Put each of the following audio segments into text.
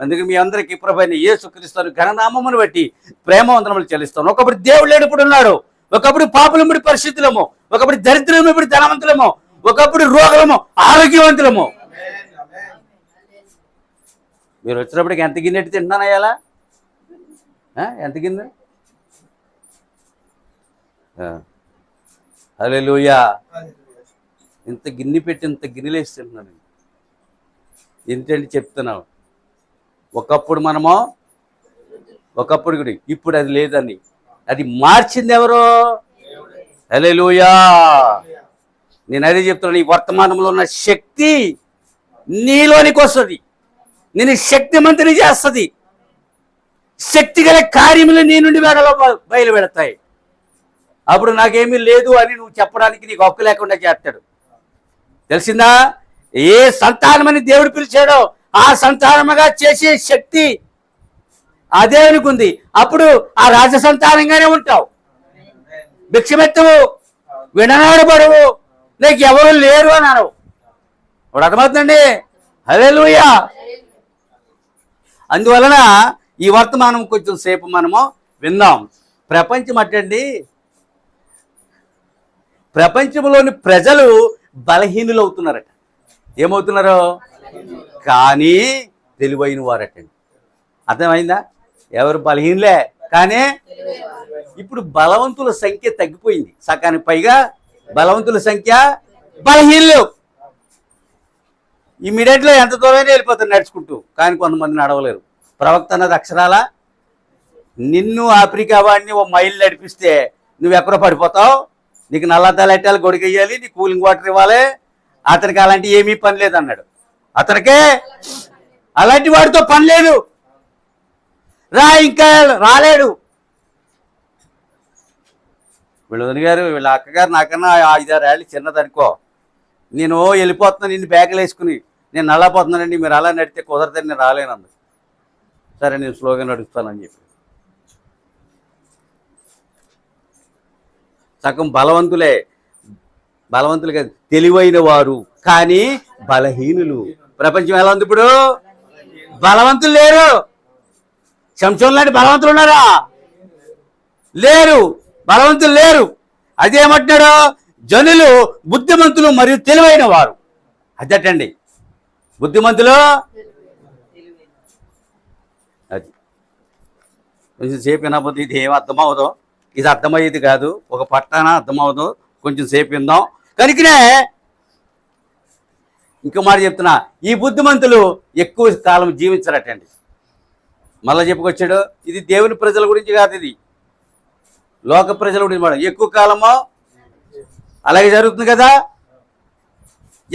అందుకే మీ అందరికీ ప్రభువైన యేసుక్రీస్తు ఘననామమును బట్టి ప్రేమవందనములు చెల్లిస్తాను. ఒకప్పుడు దేవుడు లేడు, ఇప్పుడు ఉన్నాడు. ఒకప్పుడు పాపులం, ఇప్పుడు పరిస్థితులము. ఒకప్పుడు దరిద్రము, ఇప్పుడు ధనవంతులము. ఒకప్పుడు రోగులము, ఆరోగ్యవంతులము. మీరు వచ్చినప్పటికి ఎంత గిన్నెట్టి తింటున్నానయ్యాలా? ఎంత గిన్నె? హల్లెలూయా. ఇంత గిన్నె పెట్టి ఇంత గిన్నెలేసి తింటున్నాను. ఏంటంటే చెప్తున్నావు, ఒకప్పుడు మనము ఒకప్పుడు కూడా, ఇప్పుడు అది లేదని. అది మార్చింది ఎవరు? హల్లెలూయా. నేను అదే చెప్తున్నాను, ఈ వర్తమానంలో ఉన్న శక్తి నీలోనికి వస్తుంది, నేను శక్తిమంతుని చేస్తుంది. శక్తి గల కార్యములు నీ నుండి బయలు పెడతాయి. అప్పుడు నాకేమీ లేదు అని నువ్వు చెప్పడానికి నీకు హక్కు లేకుండా చేస్తాడు. తెలిసిందా? ఏ సంతానమని దేవుడు పిలిచాడో ఆ సంతానముగా చేసే శక్తి ఆ దేవునికి ఉంది. అప్పుడు ఆ రాజ సంతానంగానే ఉంటావు. భిక్షమెత్తవు, విననాడబడవు, నీకు ఎవరు లేరు అని అనవు. ఇప్పుడు అర్థమవుతుందండి. హల్లెలూయా. అందువలన ఈ వర్తమానం కొంచెం సేపు మనము విందాం. ప్రపంచం అట్టండి, ప్రపంచంలోని ప్రజలు బలహీనులు అవుతున్నారట. ఏమవుతున్నారు? కానీ తెలివైన వారటండి. అర్థమైందా? ఎవరు బలహీనులే, కానీ ఇప్పుడు బలవంతుల సంఖ్య తగ్గిపోయింది. సగానికి పైగా బలవంతుల సంఖ్య, బలహీనులు ఇమీడియట్గా ఎంత దూరమైనా వెళ్ళిపోతారు నడుచుకుంటూ. కానీ కొంతమంది నడవలేరు. ప్రవక్త అన్నది అక్షరాల, నిన్ను ఆఫ్రికా వాడిని ఓ మైలు నడిపిస్తే నువ్వెక్కడో పడిపోతావు. నీకు నల్లద్దాలు ఎట్టాలి, గొడిగేయాలి, నీకు కూలింగ్ వాటర్ ఇవ్వాలి. అతనికి అలాంటి ఏమీ పని లేదు అన్నాడు. అతనికే అలాంటి వాడితో పని లేదు. ఇంకా రాలేడు. వీళ్ళ వదిన గారు, వీళ్ళ అక్కగారు నాకన్నా 5-6 ఏళ్ళు చిన్నదనుకో. నేను వెళ్ళిపోతున్నాను, నిన్ను బ్యాగులు వేసుకుని నేను నల్లపోతున్నానండి, మీరు అలా నడితే కుదరదని నేను రాలేనంది. సరే నేను స్లోగా నడుస్తానని చెప్పి. సగం బలవంతులే, బలవంతులు కాదు, తెలివైన వారు కానీ బలహీనులు. ప్రపంచం ఎలా ఉంది ఇప్పుడు? బలవంతులు లేరు. శంసోను లాంటి బలవంతులు ఉన్నారా? లేరు. బలవంతులు లేరు. అదేమంటున్నాడు? జనులు బుద్ధిమంతులు మరియు తెలివైన వారు. అదటండి, బుద్ధిమంతులు. అది కొంచెం సేపు వినకపోతే ఇది ఏం అర్థమవుదో, ఇది అర్థమయ్యేది కాదు. ఒక పట్టాన అర్థమవుదో, కొంచెం సేపు విందాం. కనుకనే ఇంకో మాట చెప్తున్నా, ఈ బుద్ధిమంతులు ఎక్కువ కాలం జీవించరటండి. మళ్ళీ చెప్పుకొచ్చాడు, ఇది దేవుని ప్రజల గురించి కాదు, ఇది లోక ప్రజల గురించి. మేడం ఎక్కువ కాలమో అలాగే జరుగుతుంది కదా.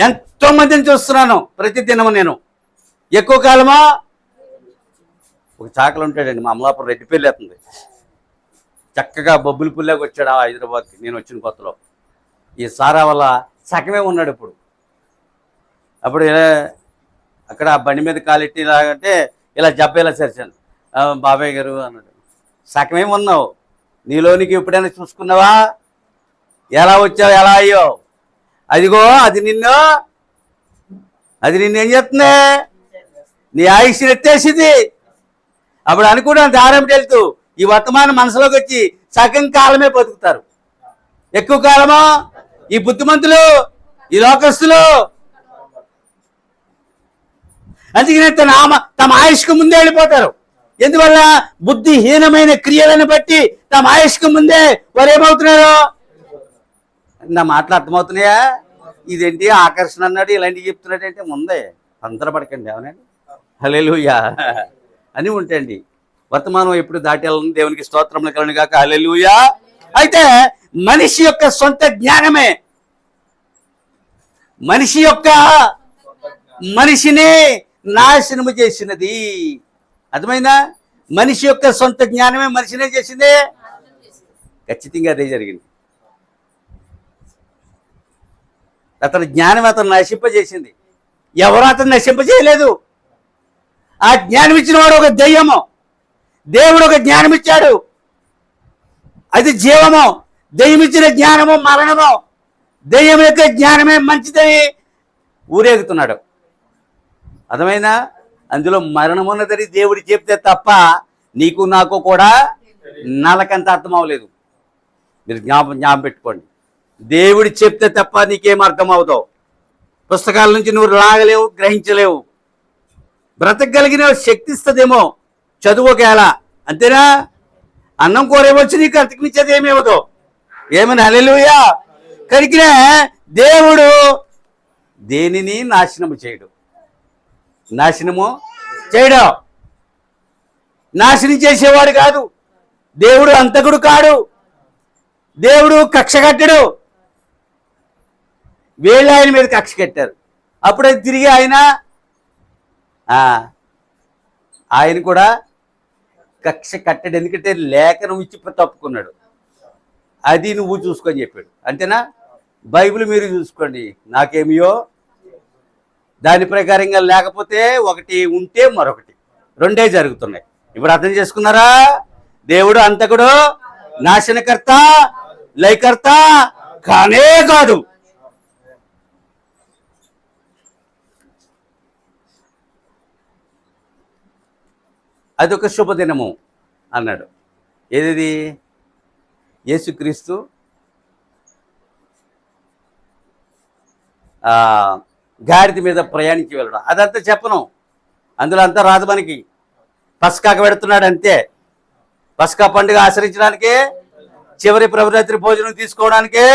ఎంతో మందిని చూస్తున్నాను ప్రతి దినము నేను. ఎక్కువ కాలమా? ఒక చాకలు ఉంటాడండి, మా అమలాపురం రెడ్డిపల్లి అవుతుంది, చక్కగా బొబ్బుల పుల్లాగా వచ్చాడు హైదరాబాద్కి నేను వచ్చిన కొత్తలో. ఈ సారా వల్ల సగమే ఉన్నాడు ఇప్పుడు. అప్పుడు అక్కడ బండి మీద కాలెట్టి ఇలాగంటే ఇలా జబ్బేలా సరిచాను. బాబాయ్ గారు అన్నాడు, సగమే ఉన్నావు, నీలోనికి ఎప్పుడైనా చూసుకున్నావా? ఎలా వచ్చావు, ఎలా అయ్యో? అదిగో అది నిన్నేం చేస్తుంది? నీ ఆయుష్ని ఎత్తేసింది. అప్పుడు అనుకున్నాను దారం వెళ్తూ ఈ వర్తమానం మనసులోకి వచ్చి సగం కాలమే బతుకుతారు. ఎక్కువ కాలమా ఈ బుద్ధిమంతులు, ఈ లోకస్తులు. అందుకనే తమ ఆయుష్కు ముందే వెళ్ళిపోతారు. ఎందువల్ల? బుద్ధిహీనమైన క్రియలను బట్టి తమ ఆయుష్కు ముందే వారు ఏమవుతున్నారు? నా మాటలు అర్థమవుతున్నాయా? ఇదేంటి ఆకర్షణ అన్నాడు, ఇలాంటివి చెప్తున్నాడు అంటే ముందే తొందరపడకండి. అవునండి. హల్లెలూయా అని ఉంటాయండి. వర్తమానం ఎప్పుడు దాటి వెళ్ళను. దేవునికి స్తోత్రములు కలుగును గాక. హల్లెలూయా. అయితే మనిషి యొక్క సొంత జ్ఞానమే మనిషిని నాశనము చేసినది. అర్థమైందా? మనిషి యొక్క సొంత జ్ఞానమే మనిషినే చేసింది. ఖచ్చితంగా అదే జరిగింది. అతని జ్ఞానం అతను నశింపజేసింది. ఎవరు అతను నశింపజేయలేదు. ఆ జ్ఞానం ఇచ్చిన వాడు ఒక దెయ్యము. దేవుడు ఒక జ్ఞానం ఇచ్చాడు, అది జీవము. దెయ్యం ఇచ్చిన జ్ఞానము మరణము. దెయ్యం యొక్క జ్ఞానమే మంచిదని ఊరేగుతున్నాడు. అర్థమైందా? అందులో మరణం ఉన్నదని దేవుడు చెప్తే తప్ప నీకు నాకు కూడా నలకంత అర్థం అవ్వలేదు. మీరు జ్ఞాపకం పెట్టుకోండి. దేవుడు చెప్తే తప్ప నీకేం అర్థం అవుతావు. పుస్తకాల నుంచి నువ్వు లాగలేవు, గ్రహించలేవు. బ్రతకగలిగిన శక్తి ఇస్తుందేమో చదువు ఒకేలా, అంతేనా? అన్నం కూరేమొచ్చి నీకు అంతకుమించేది ఏమేమవుతావు. ఏమని హల్లెలూయా. కనుకనే దేవుడు దేనిని నాశనము చేయడు. నాశనము చేయడం, నాశనం చేసేవాడు కాదు. దేవుడు అంతకుడు కాడు. దేవుడు కక్ష కట్టడు. వీళ్ళు ఆయన మీద కక్ష కట్టారు. అప్పుడే తిరిగి ఆయన కూడా కక్ష కట్టడు. ఎందుకంటే లేఖనం ఇచ్చి తప్పుకున్నాడు. అది నువ్వు చూసుకొని చెప్పాడు, అంతేనా? బైబిల్ మీరు చూసుకోండి, నాకేమియో దాని ప్రకారంగా లేకపోతే ఒకటి ఉంటే మరొకటి రెండే జరుగుతున్నాయి. ఇప్పుడు అర్థం చేసుకున్నారా? దేవుడు అంతకుడు, నాశనకర్త, లయకర్త కానే కాదు. అదొక శుభదినము అన్నాడు. ఏది? యేసుక్రీస్తు గాడిద మీద ప్రయాణించి వెళ్ళడం, అదంతా చెప్పను. అందులో అంతా రాదు మనకి. పస్కాకు పెడుతున్నాడు అంతే. పస్కా పండుగ ఆచరించడానికే, చివరి ప్రభురాత్రి భోజనం తీసుకోవడానికే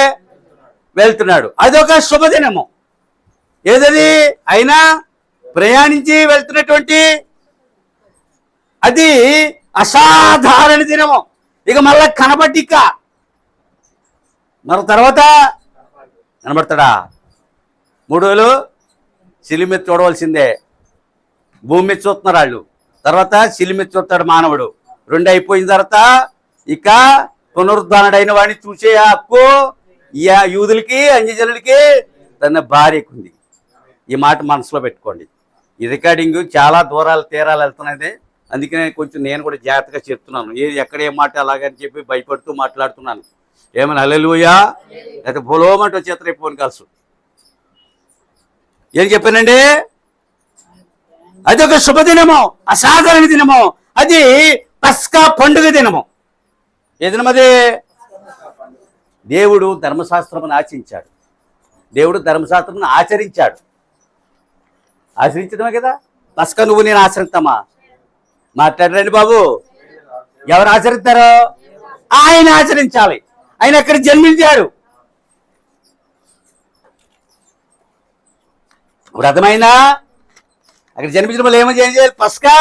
వెళ్తున్నాడు. అదొక శుభదినము. ఏదది? అయినా ప్రయాణించి వెళ్తున్నటువంటి అది అసాధారణ దినము. ఇక మళ్ళా కనబడ్డిక మరి తర్వాత కనబడతాడా? 3 రోజులు శిలువ మీద చూడవలసిందే. భూమి మీద చూస్తున్నారు వాళ్ళు, తర్వాత శిలువ మీద చూస్తాడు మానవుడు. 2 అయిపోయిన తర్వాత ఇక పునరుద్ధానుడైన వాడిని చూసే హక్కు యూదులకి, అన్యజనులకి, తన భార్యకు ఉంది. ఈ మాట మనసులో పెట్టుకోండి. ఈ రికార్డింగ్ చాలా దూరాలు తీరాలు వెళ్తున్నది. అందుకనే కొంచెం నేను కూడా జాగ్రత్తగా చెప్తున్నాను. ఎక్కడ ఏ మాట అలాగని చెప్పి భయపడుతూ మాట్లాడుతున్నాను. ఏమన్నా హల్లెలూయా అయితే బోలోమంటూ చేతరైపోను కలుసు. ఏం చెప్పానండి? అది ఒక శుభదినము, అసాధారణ దినము. అది పస్కా పండుగ దినము. ఏ దినం అది? దేవుడు ధర్మశాస్త్రమును ఆచరించాడు. దేవుడు ధర్మశాస్త్రమును ఆచరించాడు. ఆచరించడమే కదా పస్కా. నువ్వు నేను ఆచరిస్తామా? మాట్లాడరండి బాబు. ఎవరు ఆచరిస్తారో ఆయన ఆచరించాలి. ఆయన అక్కడ జన్మించాడు. ఇప్పుడు అర్థమైందా? అక్కడ జన్మించడం వల్ల ఏం చేయాలి? పస్కా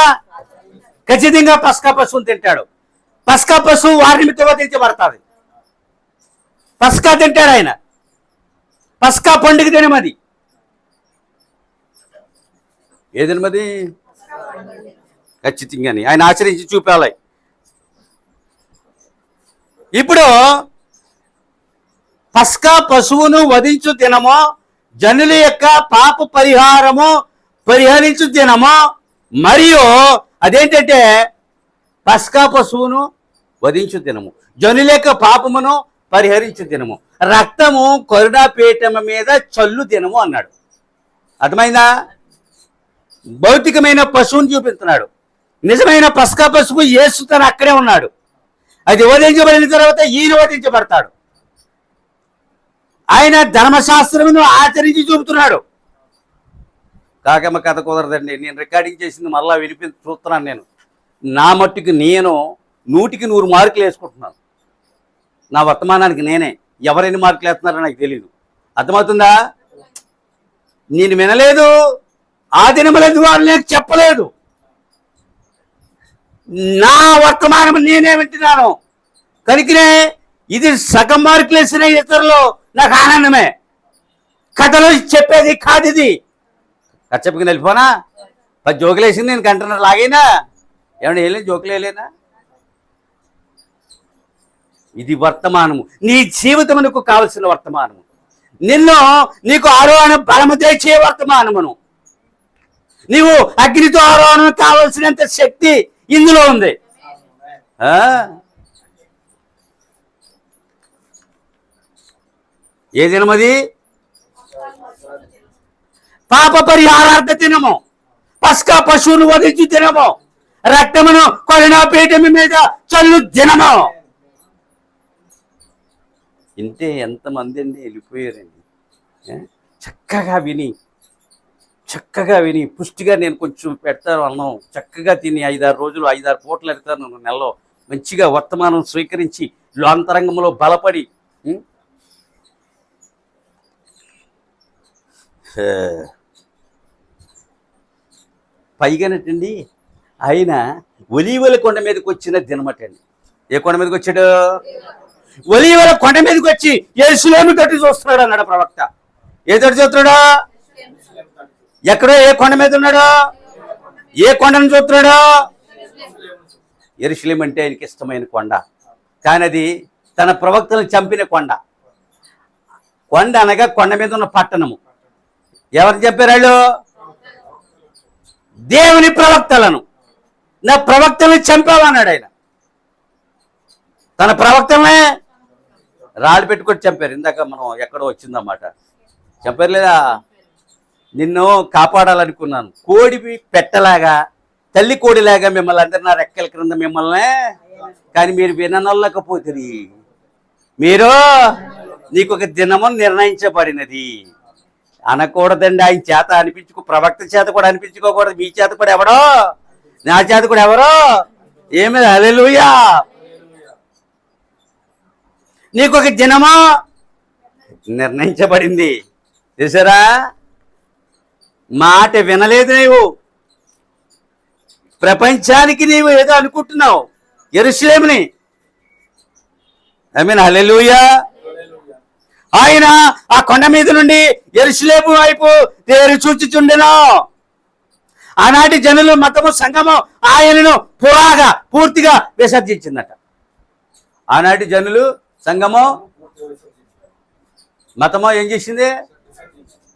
ఖచ్చితంగా పస్కా పశువుని తింటాడు. పస్కా పశువు వారి నిమిత్తం వధించబడతాది. పస్కా తింటాడు ఆయన. పస్కా పండుగ దినమది. ఏ దినమది? ఖచ్చితంగాని ఆయన ఆచరించి చూపాలి. ఇప్పుడు పస్కా పశువును వధించు దినము, జనుల యొక్క పాప పరిహరించు దినము. మరియు అదేంటంటే పస్కా పశువును వధించు దినము, జనుల యొక్క పాపమును పరిహరించు దినము, రక్తము కరుణాపీఠం మీద చల్లు దినము అన్నాడు. అర్థమైందా? భౌతికమైన పశువుని చూపిస్తున్నాడు. నిజమైన పస్కా పశువు యేసు తను అక్కడే ఉన్నాడు. అది వధించబడిన తర్వాత ఈయన వధించబడతాడు. ఆయన ధర్మశాస్త్రమును ఆచరించి చూపుతున్నాడు. కాకమ్మ కథ కుదరదండి. నేను రికార్డింగ్ చేసింది మళ్ళా చూస్తున్నాను. నేను నా మట్టుకు నేను 100కి 100 మార్కులు వేసుకుంటున్నాను. నా వర్తమానానికి నేనే. ఎవరెన్ని మార్కులు వేస్తున్నారో నాకు తెలియదు. అర్థమవుతుందా? నేను వినలేదు, ఆ దినములందు వారు నాకు చెప్పలేదు. నా వర్తమానం నేనే వింటున్నాను. కనుకనే ఇది సగం మార్కులు వేసిన ఇతరులు నాకు ఆనందమే. కథలో చెప్పేది కాదు ఇది. కథ చెప్పుకుని వెళ్ళిపోనా? 10 జోకులు వేసింది నేను కంటున్నారు లాగైనా. ఏమన్నా వేయలేదు, జోకులు వేయలేనా? ఇది వర్తమానము, నీ జీవితమునకు కావలసిన వర్తమానము. నీకు ఆరోహణ బలము తెచ్చే వర్తమానమును. నీవు అగ్నితో ఆరోహణ కావలసినంత శక్తి ఇందులో ఉంది. ఏ దినమది? పాప పరిహారార్థ దినము. పస్కా పశువును వధించు దినము, రక్తమును కొలినాపీఠం మీద చల్లు దినము. ఇంతే ఎంతమంది అండి వెళ్ళిపోయారండి. చక్కగా విని పుష్టిగా నేను కొంచెం పెడతాను అన్నం, చక్కగా తిని 5-6 రోజులు 5-6 పూటలు పెడతాను నెలలో, మంచిగా వర్తమానం స్వీకరించి అంతరంగంలో బలపడి పైగానటండి ఆయన ఒలీవల కొండ మీదకి వచ్చిన దినమటండి. ఏ కొండ మీదకి వచ్చాడు? ఒలీవల కొండ మీదకి వచ్చి యెరూషలేము తట్టు చూస్తున్నాడు అన్నాడు ప్రవక్త. ఏ తట్టు చూస్తున్నాడు? ఎక్కడో ఏ కొండ మీద ఉన్నాడు? ఏ కొండను చూస్తున్నాడు? యెరూషలేము అంటే ఆయనకి ఇష్టమైన కొండ, కానీ అది తన ప్రవక్తలను చంపిన కొండ. కొండ అనగా కొండ మీద ఉన్న పట్టణము. ఎవరు చెప్పారు వాళ్ళు? దేవుని ప్రవక్తలను. నా ప్రవక్తలను చంపావన్నాడు ఆయన. తన ప్రవక్తలనే రాళ్ళు పెట్టుకొని చంపారు. ఇందాక మనం ఎక్కడో వచ్చిందన్నమాట. చంపారు లేదా? నిన్ను కాపాడాలనుకున్నాను, కోడి పెట్టలాగా తల్లి కోడిలాగా మిమ్మల్ని అందరు నా రెక్కల క్రింద మిమ్మల్ని, కానీ మీరు విననొల్లకపోతుంది. మీరు నీకు ఒక దినము నిర్ణయించబడినది అనకూడదండి. ఆయన చేత ప్రవక్త చేత కూడా అనిపించుకోకూడదు. మీ చేత కూడా ఎవడో, నా చేత కూడా ఎవరో. ఏమి హల్లెలూయా. నీకు ఒక దినము నిర్ణయించబడింది. చూసారా? మాట వినలేదు నీవు. ప్రపంచానికి నీవు ఏదో అనుకుంటున్నావు యెరూషలేముని. ఆమేన్ హల్లెలూయా. ఆయన ఆ కొండ మీద నుండి యెరూషలేము వైపు తేరు చూచుచుండెను. ఆనాటి జనులు, మతము, సంఘము ఆయనను పూర్తిగా విసర్జించిందట. ఆనాటి జనులు, సంఘము, మతము ఏం చేసింది?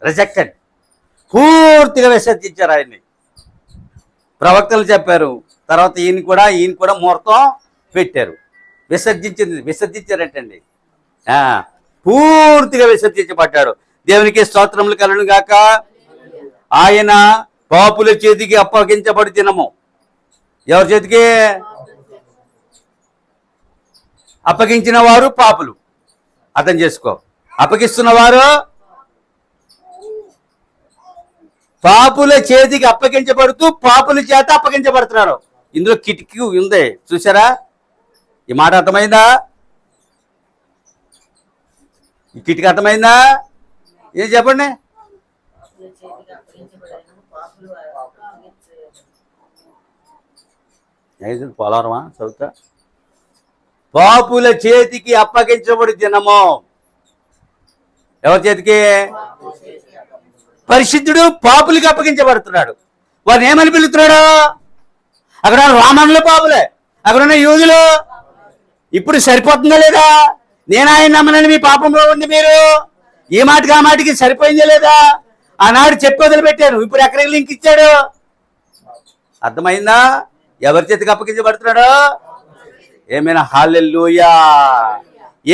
రిజెక్టెడ్. పూర్తిగా విసర్జించారు ఆయన్ని. ప్రవక్తలు చెప్పారు, తర్వాత ఈయన కూడా ముహూర్తం పెట్టారు. విసర్జించారటండి. పూర్తిగా విసర్జించబడ్డాడు. దేవునికి స్తోత్రములు కలుగును గాక. ఆయన పాపుల చేతికి అప్పగించబడి దినము. ఎవరి చేతికి? అప్పగించిన వారు పాపులు. అర్థం చేసుకో. అప్పగిస్తున్న వారు పాపుల చేతికి అప్పగించబడుతూ పాపుల చేత అప్పగించబడుతున్నారు. ఇందులో కిటికీ ఉంది, చూసారా? ఈ మాట అర్థమైందా? ఈ కిటికీ అర్థమైందా? ఏం చెప్పండి. పోలవరమా చదువుతా? పాపుల చేతికి అప్పగించబడి దినము. ఎవరి చేతికి? పరిశుద్ధుడు పాపులకి అప్పగించబడుతున్నాడు. వారిని ఏమని పిలుస్తున్నాడు? అక్కడ రామన్లు పాపులే, అక్కడ ఉన్న యూదులు. ఇప్పుడు సరిపోతుందా లేదా? నేను ఆయన నమ్మనని మీ పాపంలో ఉండి మీరు ఈ మాటకి ఆ మాటికి సరిపోయిందా లేదా? ఆనాడు చెప్పి వదిలిపెట్టాను, ఇప్పుడు ఎక్కడికి లింక్ ఇచ్చాడు? అర్థమైందా? ఎవరి చేతికి అప్పగించబడుతున్నాడు? ఏమైనా హల్లెలూయా.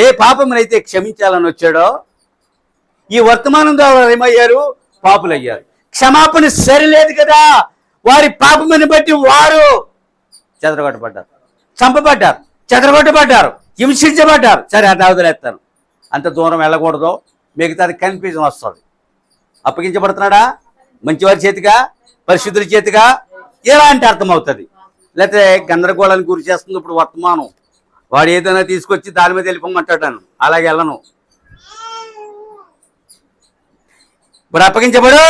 ఏ పాపమునైతే క్షమించాలని వచ్చాడో ఈ వర్తమానం ద్వారా ఏమయ్యారు? పాపులయ్యారు. క్షమాపణ సరిలేదు కదా. వారి పాపముని బట్టి వారు చెదరగొట్టబడ్డారు, చంపబడ్డారు, చెదరగొట్టబడ్డారు, హింసించబడ్డారు. సరే, అది వదిలేస్తాను. అంత దూరం వెళ్ళకూడదు, మిగతాది కన్ఫ్యూజన్ వస్తుంది. అప్పగించబడుతున్నాడా? మంచివారి చేతిగా, పరిశుద్ధుల చేతిగా? ఎలా అంటే అర్థమవుతుంది. లేకపోతే గందరగోళాన్ని గురి చేస్తుంది ఇప్పుడు వర్తమానం. వాడు ఏదైనా తీసుకొచ్చి దాని మీద వెళ్ళిపోమంటాడు. అలాగే వెళ్ళను. ఇప్పుడు అప్పగించబడు.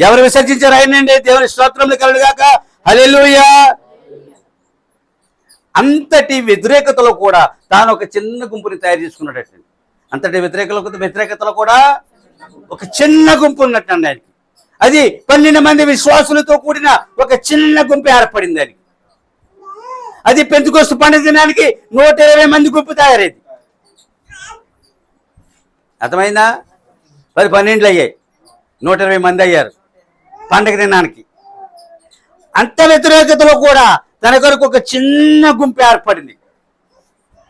ఎవరు విసర్జించారు ఆయనండి? దేవుని స్తోత్రములు కలుగుగాక. హల్లెలూయా. అంతటి వ్యతిరేకతలో కూడా తాను ఒక చిన్న గుంపుని తయారు చేసుకున్నాడటండి. అంతటి వ్యతిరేకతలో కూడా ఒక చిన్న గుంపు ఉన్నట్టండి ఆయనకి. అది 12 మంది విశ్వాసులతో కూడిన ఒక చిన్న గుంపు ఏర్పడింది. అది పెంతెకొస్తు పండుగ దినానికి 120 మంది గుంపు తయారైంది. అర్థమైందా? 12 అయ్యాయి, 120 మంది అయ్యారు పండగ దినానికి. అంత వ్యతిరేకతలో కూడా తన కొరకు ఒక చిన్న గుంపు ఏర్పడింది.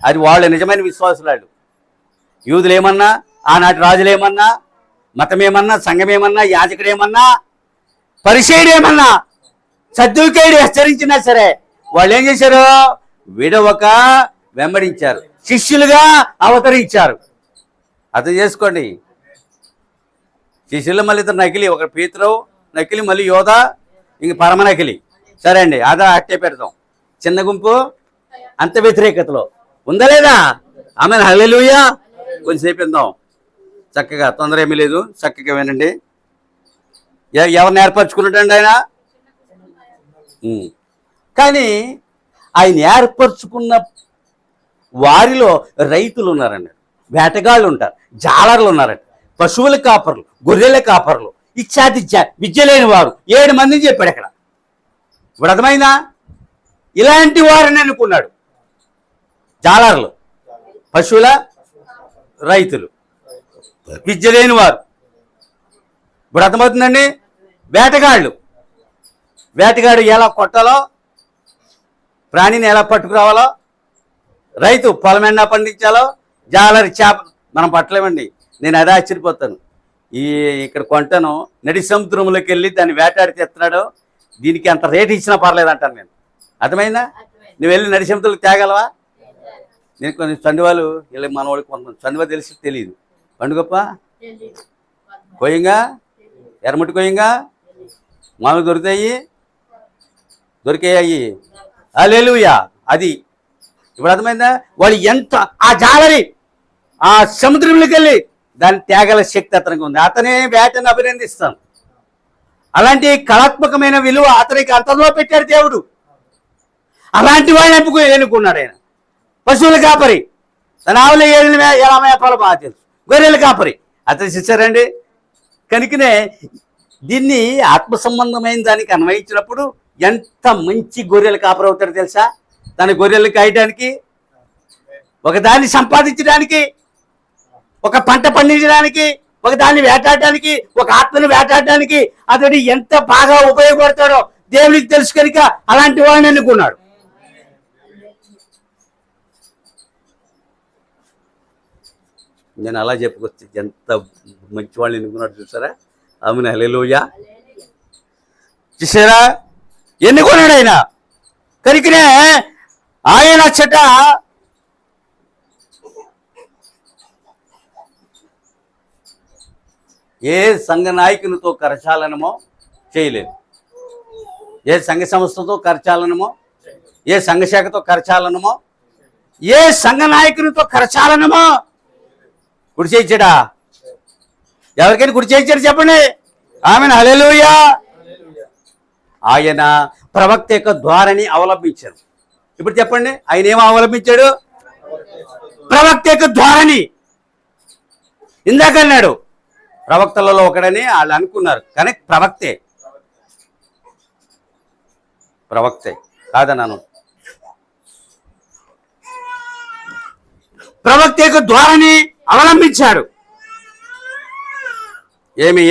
అది వాళ్ళు నిజమైన విశ్వాసులాడు. యూదులు ఏమన్నా, ఆనాటి రాజులు ఏమన్నా, మతమేమన్నా, సంఘమేమన్నా, యాజకుడేమన్నా, పరిసయ్యుడేమన్నా, సద్దూకేయుడు హెచ్చరించినా సరే వాళ్ళు ఏం చేశారు? విడవక వెంబడించారు, శిష్యులుగా అవతరించారు. అర్థం చేసుకోండి. శిష్యులు మళ్ళీ ఇద్దరు నకిలీ, ఒక పేతురు నకిలీ, మళ్ళీ యోధ, ఇంక పరమ నకిలీ. సరే అండి, అదా అట్టే పెడతాం. చిన్న గుంపు అంత వ్యతిరేకతలో ఉందా లేదా? ఆమె హల్లెలూయా. కొంచెంసేపు విందాం చక్కగా, తొందర ఏమీ లేదు, చక్కగా వినండి. ఎవరిని ఏర్పరచుకున్నాడండి ఆయన? కానీ ఆయన ఏర్పరచుకున్న వారిలో రైతులు ఉన్నారండి, వేటగాళ్ళు ఉంటారు, జాలర్లు ఉన్నారండి, పశువుల కాపర్లు, గొర్రెల కాపర్లు, ఇచ్చాది విద్య లేని వారు 7 మందిని చెప్పాడు అక్కడ. ఇప్పుడు అర్థమైందా? ఇలాంటి వారిని అనుకున్నాడు. జాలర్లు, పశువుల రైతులు, విద్య లేని వారు. ఇప్పుడు అర్థమవుతుందండి. వేటగాళ్ళు, వేటగాడు ఎలా కొట్టాలో, ప్రాణిని ఎలా పట్టుకురావాలో, రైతు పొలం ఎండా పండించాలో, జాలరి చేప మనం పట్టలేమండి. నేను అదే ఆశ్చర్యపోతాను. ఇక్కడ కొంటను నడి సముద్రంలోకి వెళ్ళి దాన్ని వేటాడి తెస్తున్నాడు, దీనికి అంత రేటు ఇచ్చినా పర్లేదు అంటాను నేను. అర్థమైందా? నువ్వు వెళ్ళి నడి సముద్రంలో తేగలవా? నేను కొన్ని చందువాలు వెళ్ళి మన వాడికి కొంత చందువా తెలిసి తెలియదు. పండుగప్ప కొయ్యంగా, ఎర్రమట్టి కొయ్యంగా మామూలు దొరికాయి హల్లెలూయా. అది ఇప్పుడు అర్థమైందా? వాళ్ళు ఎంత ఆ జాలరి ఆ సముద్రంలోకి వెళ్ళి దాన్ని తేగల శక్తి అతనికి ఉంది. అతనే వేటను అభినందిస్తాను. అలాంటి కళాత్మకమైన విలువ అతనికి అంతలో పెట్టాడు దేవుడు. అలాంటి వాడిని ఎన్నుకున్నాడు ఆయన. పశువుల కాపరి, తన ఆవుల ఏళ్ళని ఎలా మేపాలో బాగా తెలుసు. గొర్రెల కాపరి అతను చేశారండి. కనుకనే దీన్ని ఆత్మ సంబంధమైన దానికి అన్వయించినప్పుడు ఎంత మంచి గొర్రెల కాపరి అవుతాడో తెలుసా? తన గొర్రెలు కాయడానికి, ఒక దాన్ని సంపాదించడానికి, ఒక పంట పండించడానికి, ఒక దాన్ని వేటాడడానికి, ఒక ఆత్మను వేటాడడానికి అతడు ఎంత బాగా ఉపయోగపడతాడో దేవునికి తెలుసు. కనుక అలాంటి వాడిని ఎన్నుకున్నాడు. నేను అలా చెప్పుకొచ్చి ఎంత మంచి వాళ్ళని ఎన్నుకున్నాడు చూసారా? ఆమెను హల్లెలూయా. చూసారా? ఎన్నుకున్నాడు ఆయన. కనుకనే ఆయన అచ్చట ఏ సంఘ నాయకునితో కరచాలనమో చేయలేదు, ఏ సంఘ సంస్థతో కరచాలనమో, ఏ సంఘ శాఖతో కరచాలనమో, ఏ సంఘ నాయకునితో కరచాలనమో గుడి చేయించాడా? ఎవరికైనా గుడి చేయించాడు చెప్పండి. ఆమెను హల్లెలూయా. ఆయన ప్రవక్త యొక్క ద్వారాన్ని అవలంబించారు. ఇప్పుడు చెప్పండి, ఆయన ఏమో అవలంబించాడు? ప్రవక్త యొక్క ద్వారాన్ని. ఇందాక అన్నాడు ప్రవక్తలలో ఒకడని వాళ్ళు అనుకున్నారు, కానీ ప్రవక్తే కాదన్నాను. ప్రవక్త యొక్క ద్వారాన్ని అవలంబించాడు. ఏమి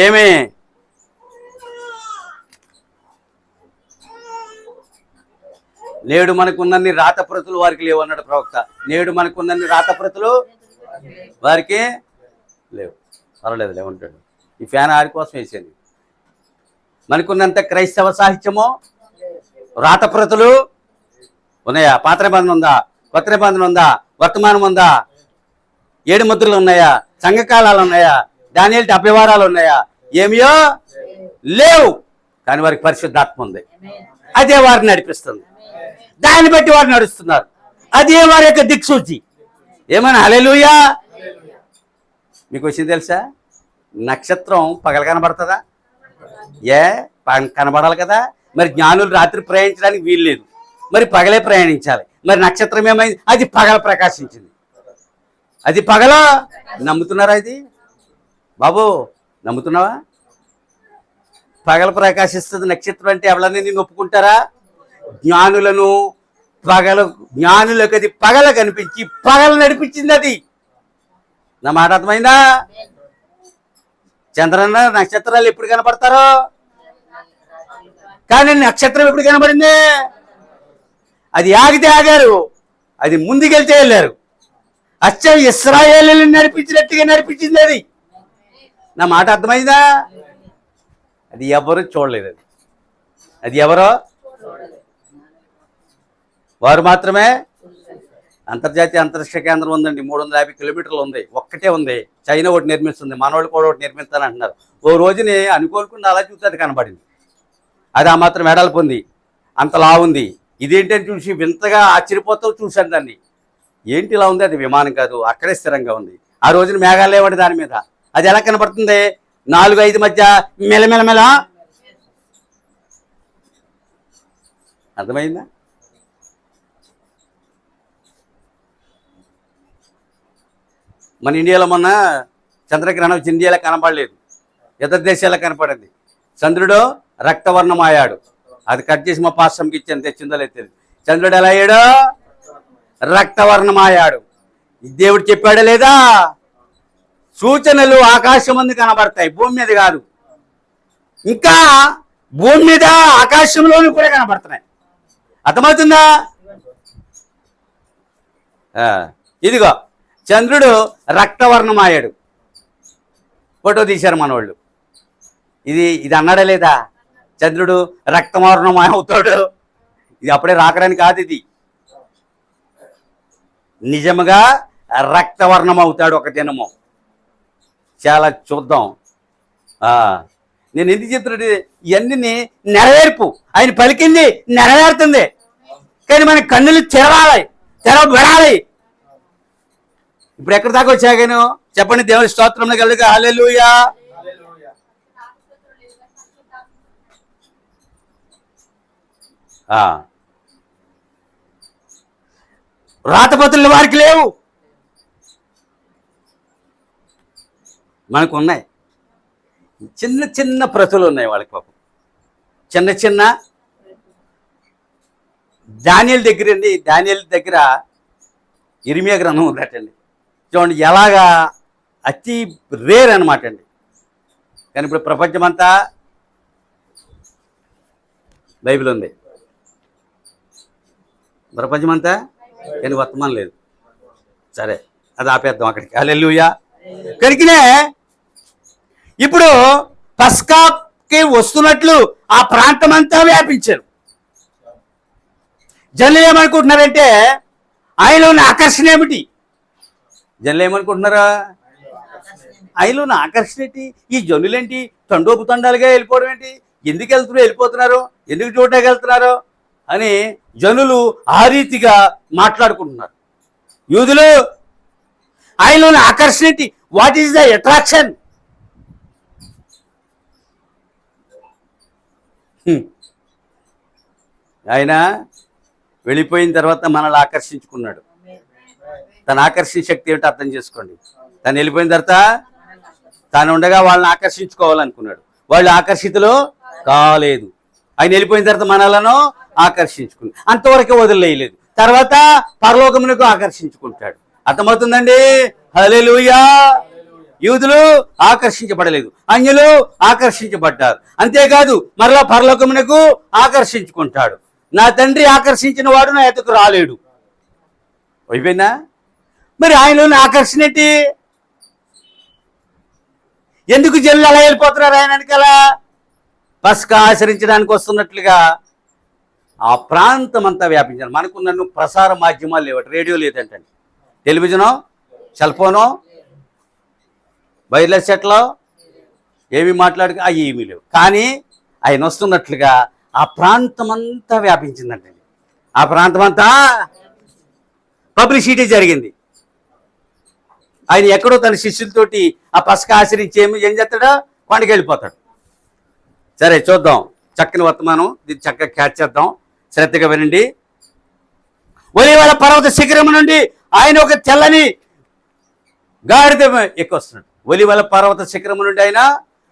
నేడు మనకున్నన్ని రాతప్రతులు వారికి లేవు అన్నాడు ప్రవక్త. నేడు మనకున్నన్ని రాతప్రతులు వారికి లేవు. పర్వాలేదు లేవుంటాడు. ఈ ఫ్యాన్ ఆడి కోసం వేసేది. మనకున్నంత క్రైస్తవ సాహిత్యము, రాతప్రతులు ఉన్నాయా? పాత నిబంధన ఉందా? కొత్త నిబంధన ఉందా? వర్తమానం ఉందా? 7 ముద్రలు ఉన్నాయా? సంఘకాలాలు ఉన్నాయా? దానియేలు 70 వారాలు ఉన్నాయా? ఏమియో లేవు. కానీ వారికి పరిశుద్ధాత్మ ఉంది. అదే వారిని నడిపిస్తుంది. దాన్ని బట్టి వారు నడుస్తున్నారు. అదే వారి యొక్క దిక్సూచి. ఏమన్నా హల్లెలూయా. మీకు వచ్చింది తెలుసా? నక్షత్రం పగల కనబడుతుందా? కనబడాలి కదా. మరి జ్ఞానులు రాత్రి ప్రయాణించడానికి వీలు లేదు, మరి పగలే ప్రయాణించాలి. మరి నక్షత్రం ఏమైంది? అది పగల ప్రకాశించింది. అది పగల. నమ్ముతున్నారా? ఇది బాబు నమ్ముతున్నావా? పగల ప్రకాశిస్తుంది నక్షత్రం అంటే ఎవరన్నా నేను ఒప్పుకుంటారా? జ్ఞానులకు అది పగల కనిపించి పగల నడిపించింది. అది నా మాట అర్థమైందా? చంద్రన్న నక్షత్రాలు ఎప్పుడు కనపడతారో, కానీ నక్షత్రం ఎప్పుడు కనబడింది? అది ఆగితే ఆగారు, అది ముందుకెళ్తే వెళ్ళారు. ఇశ్రాయేలుని నడిపించినట్టుగా నడిపించింది. అది నా మాట అర్థమైందా? అది ఎవరు చూడలేదు. అది ఎవరో వారు మాత్రమే. అంతర్జాతీయ అంతరిక్ష కేంద్రం ఉందండి, 350 కిలోమీటర్లు ఉంది, ఒక్కటే ఉంది. చైనా ఒకటి నిర్మిస్తుంది, మనవాళ్ళు కూడా ఒకటి నిర్మిస్తాను అంటున్నారు. ఓ రోజుని అనుకోకుండా అలా చూస్తే అది కనబడింది. అది ఆ మాత్రం వెడల్పు ఉంది, అంతలా ఉంది. ఇదేంటని చూసి వింతగా ఆశ్చర్యపోతూ చూశాను దాన్ని. ఏంటి ఇలా ఉంది? అది విమానం కాదు, అక్కడే స్థిరంగా ఉంది. ఆ రోజున మేఘాలు లేవండి దాని మీద. అది ఎలా కనబడుతుంది? 4-5 మధ్య మెలమెలమెల. అర్థమైందా? మన ఇండియాలో మొన్న చంద్రగ్రహణం ఇండియాలో కనపడలేదు, ఇతర దేశాల్లో కనపడింది. చంద్రుడు రక్తవర్ణమాయాడు. అది కట్ చేసి మా పాశ్రంకి ఇచ్చాను, తెచ్చిందో లేదు తెలియదు. చంద్రుడు ఎలా అయ్యాడు? రక్తవర్ణమాయాడు. దేవుడు చెప్పాడా లేదా? సూచనలు ఆకాశం ముందు కనబడతాయి, భూమి మీద కాదు. ఇంకా భూమి మీద ఆకాశంలోనూ కూడా కనబడుతున్నాయి. అర్థమవుతుందా? ఇదిగో చంద్రుడు రక్తవర్ణమాయాడు. ఫోటో తీశారు మనవాళ్ళు. ఇది అన్నాడా లేదా? చంద్రుడు రక్తవర్ణమాయ అవుతాడు. ఇది అప్పుడే రాకడానికి కాదు, ఇది నిజముగా రక్తవర్ణం అవుతాడు ఒక దినము. చాలా చూద్దాం. నేను ఎందుకు చెప్తున్నాడు? ఇవన్నీ నెరవేర్పు. ఆయన పలికింది నెరవేరుతుంది, కానీ మన కన్నులు తెరవబడాలి. ఇప్పుడు ఎక్కడి దాకా వచ్చాగాను చెప్పండి. దేవుని స్తోత్రంలో కలుగుగా హల్లెలూయా. రాతపత్రులు వారికి లేవు, మనకు ఉన్నాయి. చిన్న చిన్న ప్రతులు ఉన్నాయి వాళ్ళకి పాపం, చిన్న చిన్న. దానియేలు దగ్గర అండి, దానియేలు దగ్గర ఇర్మియా గ్రంథం ఉందటండి. చూడండి ఎలాగా అతి రేర్ అనమాట అండి. కానీ ఇప్పుడు ప్రపంచమంతా బైబిల్ ఉంది, ప్రపంచమంతా, కానీ వర్తమానం లేదు. సరే, అది ఆపేద్దాం అక్కడికి. హల్లెలూయా. కనుకనే ఇప్పుడు పస్కాకి వస్తున్నట్లు ఆ ప్రాంతం అంతా వ్యాపించారు. జనులు ఏమనుకుంటున్నారంటే ఆయనలో ఉన్న ఆకర్షణ ఏమిటి? జనులు ఏమనుకుంటున్నారా? ఆయనలో ఉన్న ఆకర్షణ ఏంటి? ఈ జనులేంటి తండోపు తండాలుగా వెళ్ళిపోవడం ఏంటి? ఎందుకు వెళ్ళిపోతున్నారు, ఎందుకు చూడటానికి వెళ్తున్నారు అని జనులు ఆ రీతిగా మాట్లాడుకుంటున్నారు. యూదులు ఆయనలో ఉన్న ఆకర్షణ ఏంటి? What is the attraction? ఆయన వెళ్ళిపోయిన తర్వాత మనల్ని ఆకర్షించుకున్నాడు. తన ఆకర్షణ శక్తి ఏమిటో అర్థం చేసుకోండి. తను వెళ్ళిపోయిన తర్వాత తాను ఉండగా వాళ్ళని ఆకర్షించుకోవాలనుకున్నాడు. వాళ్ళు ఆకర్షితులు కాలేదు. ఆయన వెళ్ళిపోయిన తర్వాత మనలను ఆకర్షించుకున్నాడు. అంతవరకు వదిలేయలేదు. తర్వాత పరలోకమునకు ఆకర్షించుకుంటాడు. అర్థమవుతుందండి? హల్లెలూయా. యూదులు ఆకర్షించబడలేదు, అన్యులు ఆకర్షించబడ్డారు. అంతేకాదు మరలా పరలోకమునకు ఆకర్షించుకుంటాడు. నా తండ్రి ఆకర్షించిన వాడు నా ఎదుకు రాలేడు. అయిపోయిందా? మరి ఆయనలోని ఆకర్షణ ఏంటి? ఎందుకు జనులు అలా వెళ్ళిపోతున్నారు ఆయన వెనకాల? పస్కా ఆచరించడానికి వస్తున్నట్లుగా ఆ ప్రాంతం అంతా వ్యాపించాలి. మనకున్న ప్రసార మాధ్యమాలు లేవట, రేడియో లేదంటండి, టెలివిజను, సెల్ ఫోను, వైర్లెస్ సెట్లో ఏమి మాట్లాడుక అవి ఏమీ లేవు. కానీ ఆయన వస్తున్నట్లుగా ఆ ప్రాంతం అంతా వ్యాపించిందండి. ఆ ప్రాంతం అంతా పబ్లిసిటీ జరిగింది. ఆయన ఎక్కడో తన శిష్యులతోటి ఆ పస్కా ఆచరించి ఏం చేస్తాడో కొండకి వెళ్ళిపోతాడు. సరే చూద్దాం, చక్కని వర్తమానం, దీన్ని చక్కగా క్యాచ్ చేద్దాం, శ్రద్ధగా వినండి. ఒలీవల పర్వత శిఖరం నుండి ఆయన ఒక తెల్లని గాడిద ఎక్కువస్తున్నాడు. ఒలీవల పర్వత శిఖరం నుండి ఆయన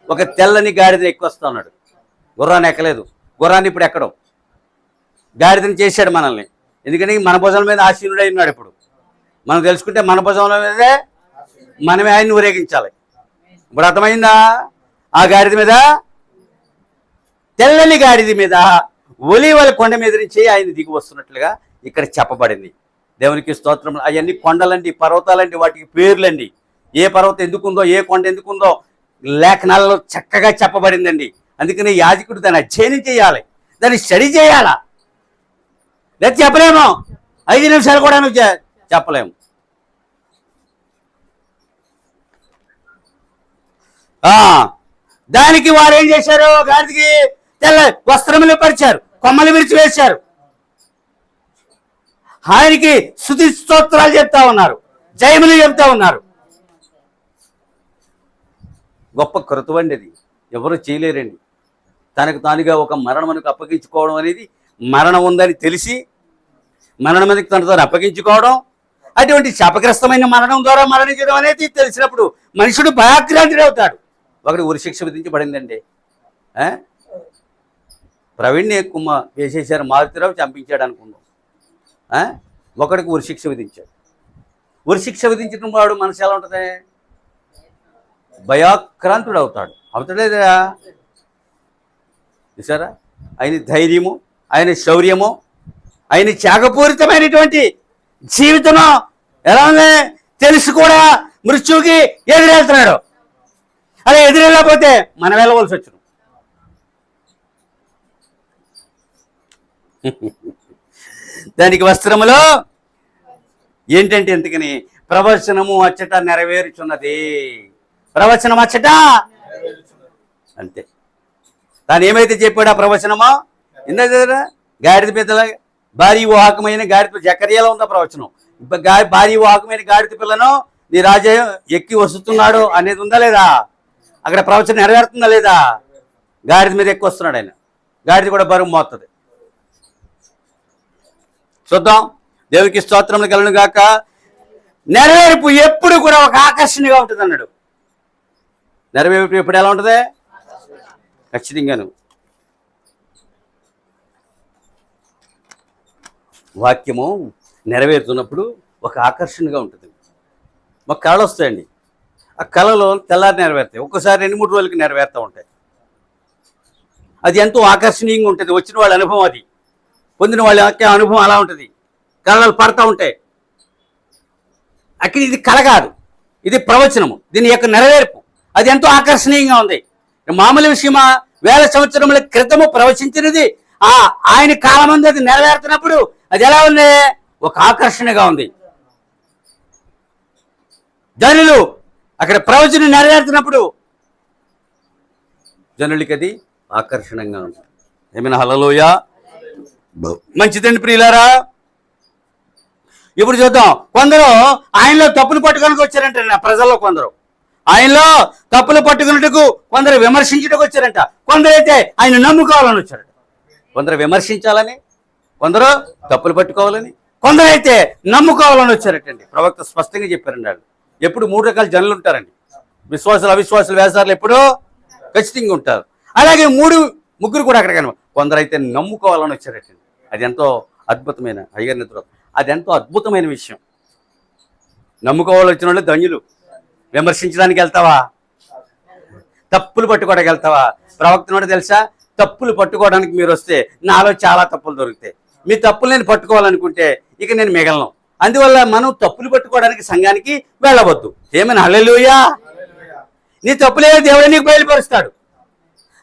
ఒక తెల్లని గాడిద ఎక్కువస్తా ఉన్నాడు. గుర్రాన్ని ఎక్కలేదు, గుర్రాన్ని ఇప్పుడు ఎక్కడం, గాడిదని చేశాడు మనల్ని. ఎందుకంటే మన భుజాల మీద ఆసీనుడై ఉన్నాడు. ఇప్పుడు మనం తెలుసుకుంటే మన భుజాల మీదే మనమే ఆయన్ని ఊరేగించాలి. ఇప్పుడు అర్థమైందా? ఆ గాడిద మీద, తెల్లని గాడిద మీద ఒలీవల కొండ మీద నుంచి ఆయన దిగి వస్తున్నట్లుగా ఇక్కడ చెప్పబడింది. దేవునికి స్తోత్రం. అవన్నీ కొండలండి, పర్వతాలండి, వాటికి పేర్లండి. ఏ పర్వతం ఎందుకుందో, ఏ కొండ ఎందుకుందో లేఖనాలలో చక్కగా చెప్పబడిందండి. అందుకని యాజకుడు దాన్ని అధ్యయనం చేయాలి, దాన్ని స్టడీ చేయాలా. లేదా చెప్పలేము, 5 నిమిషాలు కూడా నువ్వు చెప్పలేము. దానికి వారు ఏం చేశారు? గాడిదకి తెల్ల వస్త్రములు పరిచారు, కొమ్మలు విరిచి వేశారు, ఆయనకి స్తుతి స్తోత్రాలు చెప్తా ఉన్నారు, జయములు చెప్తా ఉన్నారు. గొప్ప కృతవండి అది, ఎవరు చేయలేరండి. తనకు తానుగా ఒక మరణమునకు అప్పగించుకోవడం అనేది, మరణం ఉందని తెలిసి మరణమునకు తన తాను అప్పగించుకోవడం, అటువంటి శాపగ్రస్తమైన మరణం ద్వారా మరణించడం అనేది తెలిసినప్పుడు మనుషుడు భయాక్రాంతుడు అవుతాడు. ఒకటి ఉరిశిక్ష విధించబడిందండి. ప్రవీణ్ని వేసేశారు, మారుతిరావు చంపించాడు అనుకున్నాం. ఒకడికి ఉరిశిక్ష విధించాడు. ఉరిశిక్ష విధించిన వాడు మనసు ఎలా ఉంటుంది? భయాక్రాంతుడు అవుతాడు. అవుతాడేదా? చూసారా, ఆయన ధైర్యము, ఆయన శౌర్యము, ఆయన త్యాగపూరితమైనటువంటి జీవితము ఎలా ఉంది తెలుసు కూడా మృత్యువుకి ఎదురెళ్తున్నాడు. అలా ఎదురెళ్ళకపోతే మనం వెళ్ళవలసి వచ్చును. దానికి వస్త్రములో ఏంటంటే ఎందుకని ప్రవచనము అచ్చట నెరవేరుచున్నది. ప్రవచనం అచ్చట అంతే. తాను ఏమైతే చెప్పాడు ఆ ప్రవచనమో ఇందా కదా, గాడిద పిల్లల భారీ వాహకమైన గాడిద, జకర్యాలో ఉందా ప్రవచనం, భారీ వాహకమైన గాడిద పిల్లను నీ రాజా ఎక్కి వస్తున్నాడు అనేది ఉందా లేదా? అక్కడ ప్రవచనం నెరవేరుతుందా లేదా? గాడిద మీద ఎక్కి వస్తున్నాడు ఆయన, గాడిద కూడా బరువు మోస్తుంది. చూద్దాం. దేవునికి స్తోత్రములు కలుగును గాక. నెరవేర్పు ఎప్పుడు కూడా ఒక ఆకర్షణగా ఉంటుంది అన్నాడు. నెరవేర్పు ఎప్పుడు ఎలా ఉంటుంది? ఖచ్చితంగాను. వాక్యము నెరవేరుతున్నప్పుడు ఒక ఆకర్షణగా ఉంటుంది. మాకు కళలు వస్తాయండి, ఆ కళలో తెల్లారి నెరవేరుతాయి, ఒక్కసారి 2-3 రోజులకి నెరవేరుతూ ఉంటాయి. అది ఎంతో ఆకర్షణీయంగా ఉంటుంది. వచ్చిన వాళ్ళ అనుభవం, అది పొందిన వాళ్ళ యొక్క అనుభవం అలా ఉంటుంది. కళలు పడతా ఉంటాయి. అక్కడ ఇది కళ కాదు, ఇది ప్రవచనము, దీని యొక్క నెరవేర్పు. అది ఎంతో ఆకర్షణీయంగా ఉంది. మామూలు విషయమా? 1000 సంవత్సరముల క్రితము ప్రవచించినది ఆయన కాలమంది అది నెరవేరుతున్నప్పుడు అది ఎలా ఉంది? ఒక ఆకర్షణగా ఉంది. జనులు అక్కడ ప్రవచనం నెరవేరుతున్నప్పుడు జనులకి అది ఆకర్షణంగా ఉంది. ఏమైనా హల్లెలూయా. మంచిదండి ప్రియులారా. ఇప్పుడు చూద్దాం. కొందరు ఆయనలో తప్పులు పట్టుకోడానికి వచ్చారంట. ప్రజల్లో కొందరు ఆయనలో తప్పులు పట్టుకున్నట్టుకు, కొందరు విమర్శించుటకు వచ్చారంట. కొందరైతే ఆయన నమ్ముకోవాలని వచ్చారంట. కొందరు విమర్శించాలని, కొందరు తప్పులు పట్టుకోవాలని, కొందరైతే నమ్ముకోవాలని వచ్చారటండి. ప్రవక్త స్పష్టంగా చెప్పారండి. వాళ్ళు ఎప్పుడు 3 రకాల జనులు ఉంటారండి. విశ్వాసులు, అవిశ్వాసులు, వేసారులు ఎప్పుడూ ఖచ్చితంగా ఉంటారు. అలాగే 3-3 కూడా అక్కడ కనుక కొందరైతే నమ్ముకోవాలని వచ్చారటండి. అది ఎంతో అద్భుతమైన అయ్యగారి నిద్ర, అది ఎంతో అద్భుతమైన విషయం. నమ్ముకోవాలి వచ్చిన వాళ్ళు ధన్యులు. విమర్శించడానికి వెళ్తావా? తప్పులు పట్టుకోవడానికి వెళ్తావా? ప్రవక్తను తెలుసా, తప్పులు పట్టుకోవడానికి మీరు వస్తే నాలో చాలా తప్పులు దొరుకుతాయి. మీ తప్పులు నేను పట్టుకోవాలనుకుంటే ఇక నేను మిగలను. అందువల్ల మనం తప్పులు పట్టుకోవడానికి సంఘానికి వెళ్ళవద్దు. ఏమైనా హల్లెలూయా. నీ తప్పులే దేవుడే నీకు బయలుపరుస్తాడు.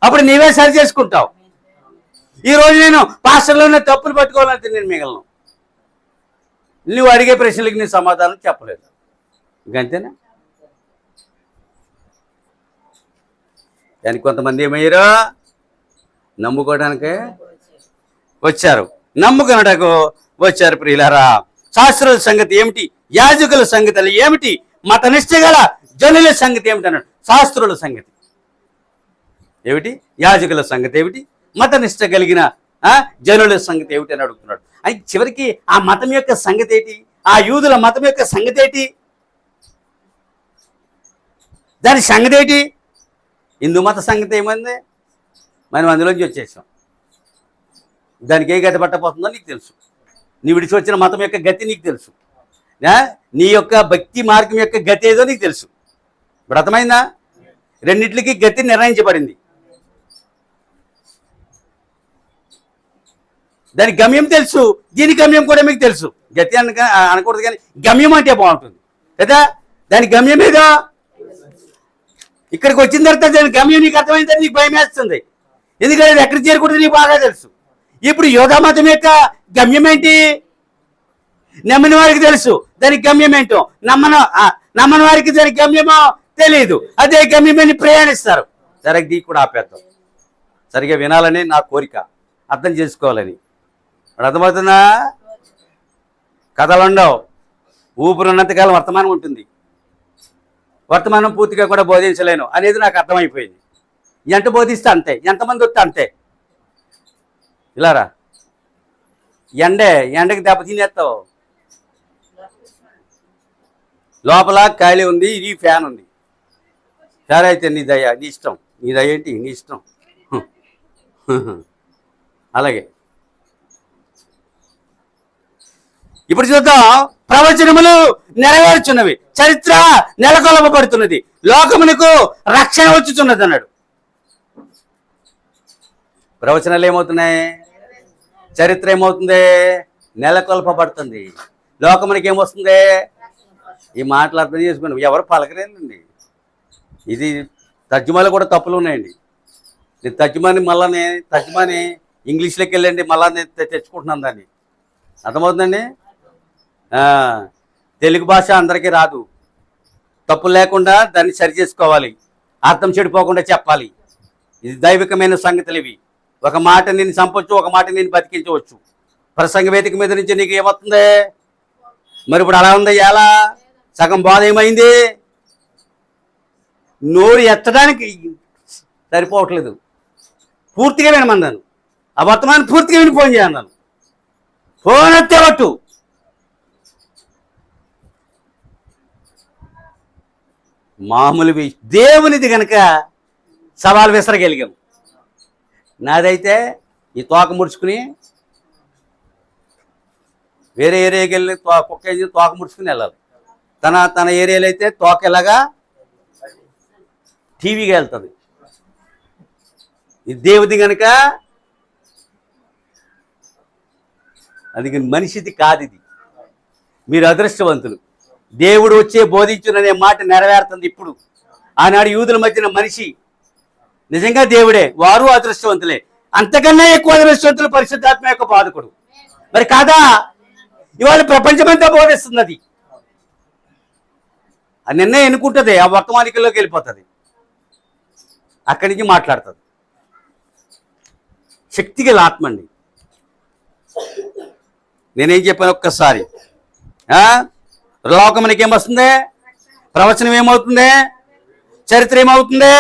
అప్పుడు నీవే సరి చేసుకుంటావు. ఈరోజు నేను పాస్టర్లోనే తప్పులు పట్టుకోవాలంటే నేను మిగలను. నువ్వు అడిగే ప్రశ్నలకి నేను సమాధానం చెప్పలేదు. ఇంకంతేనా? దానికి కొంతమంది ఏమయ్యారు? నమ్ముకోవడానికే వచ్చారు, నమ్ముకున్నటకు వచ్చారు. ప్రియులారా, శాస్త్రుల సంగతి ఏమిటి? యాజకుల సంగతులు ఏమిటి? మత నిష్ఠ గల జనుల సంగతి ఏమిటి అన్నాడు. శాస్త్రుల సంగతి ఏమిటి? యాజకుల సంగతి ఏమిటి? మత నిష్ఠ కలిగిన జనుల సంగతి ఏమిటి అని అడుగుతున్నాడు. అయితే చివరికి ఆ మతం యొక్క సంగతి ఏంటి? ఆ యూదుల మతం యొక్క సంగతి ఏంటి? దాని సంగతి ఏంటి? హిందూ మత సంగతి ఏమైంది? మనం అందులోంచి వచ్చేసాం. దానికి ఏ గతి పట్టబోతుందో నీకు తెలుసు. నీ విడిచి వచ్చిన మతం యొక్క గతి నీకు తెలుసు. నీ యొక్క భక్తి మార్గం యొక్క గతి ఏదో నీకు తెలుసు. ఇప్పుడు అర్థమైందా? రెండింటికి గతి నిర్ణయించబడింది. దాని గమ్యం తెలుసు, దీని గమ్యం కూడా మీకు తెలుసు. గతి అనకూడదు కానీ గమ్యం అంటే బాగుంటుంది కదా. దాని గమ్యం ఏదో ఇక్కడికి వచ్చిన తర్వాత దాని గమ్యం నీకు అర్థమైందని నీకు భయం వేస్తుంది. ఎందుకంటే అది ఎక్కడ చేరకూడదు నీకు బాగా తెలుసు. ఇప్పుడు యోధా మతం యొక్క గమ్యం ఏంటి? నమ్మిన వారికి తెలుసు దానికి గమ్యం ఏంటో, నమ్మని వారికి దానికి గమ్యమో తెలియదు. అదే గమ్యమని ప్రయాణిస్తారు. సరిగ్గా దీ కూడా ఆపేద్దాం. సరిగ్గా వినాలని నా కోరిక, అర్థం చేసుకోవాలని. అర్థమవుతుందా? కథలు ఉండవు. ఊపిరి ఉన్నంతకాలం వర్తమానం ఉంటుంది. వర్తమానం పూర్తిగా కూడా బోధించలేను అనేది నాకు అర్థమైపోయింది. ఎంత బోధిస్తే అంతే, ఎంతమంది వస్తే అంతే. ఇలారా ఎండకి దెబ్బ తినేస్తావు. లోపల ఖాళీ ఉంది, ఇది ఫ్యాన్ ఉంది. సరే అయితే నీ దయ, నీ ఇష్టం. నీ దయ ఏంటి? నీ ఇష్టం. అలాగే ఇప్పుడు చూద్దాం. ప్రవచనములు నెరవేర్చున్నవి, చరిత్ర నెలకొల్పబడుతున్నది, లోకమునకు రక్షణ వచ్చుచున్నది అన్నాడు. ప్రవచనాలు ఏమవుతున్నాయి? చరిత్ర ఏమవుతుంది? నెలకొల్పబడుతుంది. లోకమునికి ఏమొస్తుంది? ఈ మాటలు అర్థం చేసుకుని ఎవరు పలకరేనండి. ఇది తర్జుమాలో కూడా తప్పులు ఉన్నాయండి. నేను తర్జుమాని ఇంగ్లీష్లోకి వెళ్ళండి, మళ్ళా నేను తెచ్చుకుంటున్నాను దాన్ని. అర్థమవుతుందండి? తెలుగు భాష అందరికీ రాదు. తప్పులు లేకుండా దాన్ని సరి చేసుకోవాలి, అర్థం చెడిపోకుండా చెప్పాలి. ఇది దైవికమైన సంగతులు ఇవి. ఒక మాట నేను చంపొచ్చు, ఒక మాట నేను బతికించవచ్చు. ప్రసంగ వేదిక మీద నుంచి నీకు ఏమవుతుంది? మరి ఇప్పుడు అలా ఉంది. ఎలా సగం బాధ ఏమైంది? నోరు ఎత్తడానికి సరిపోవట్లేదు. పూర్తిగా వినమన్నాను. ఆ వర్తమానం పూర్తిగా విని ఫోన్ చేయన్నాను. ఫోన్ ఎత్తేవట్టు. మామూలు దేవునిది కనుక సవాల్ విసరగలిగాం. నాదైతే ఈ తోక ముడుచుకుని వేరే ఏరియాకి వెళ్ళి కుక్క తోక ముడుచుకుని వెళ్ళాలి. తన ఏరియాలో అయితే తోక ఎలాగా టీవీగా వెళ్తుంది. ఇది దేవుది కనుక అది మనిషిది కాదు. ఇది మీరు అదృష్టవంతులు. దేవుడు వచ్చే బోధించుననే మాట నెరవేరుతుంది ఇప్పుడు. ఆనాడు యూదుల మధ్యన మనిషి నిజంగా దేవుడే, వారు అదృష్టవంతులే. అంతకన్నా ఎక్కువ అదృష్టవంతులు పరిశుద్ధాత్మ యొక్క బాధకుడు. మరి కాదా? ఇవాళ ప్రపంచమంతా బోధిస్తున్నది. ఆ నిర్ణయం ఎన్నుకుంటుంది, ఆ వర్తమానికల్లోకి వెళ్ళిపోతుంది, అక్కడి నుంచి మాట్లాడుతుంది. శక్తిగల ఆత్మ అండి. నేనేం చెప్పాను ఒక్కసారి. లోకమునికి ఏమొస్తుంది? ప్రవచనం ఏమవుతుంది? చరిత్ర ఏమవుతుంది?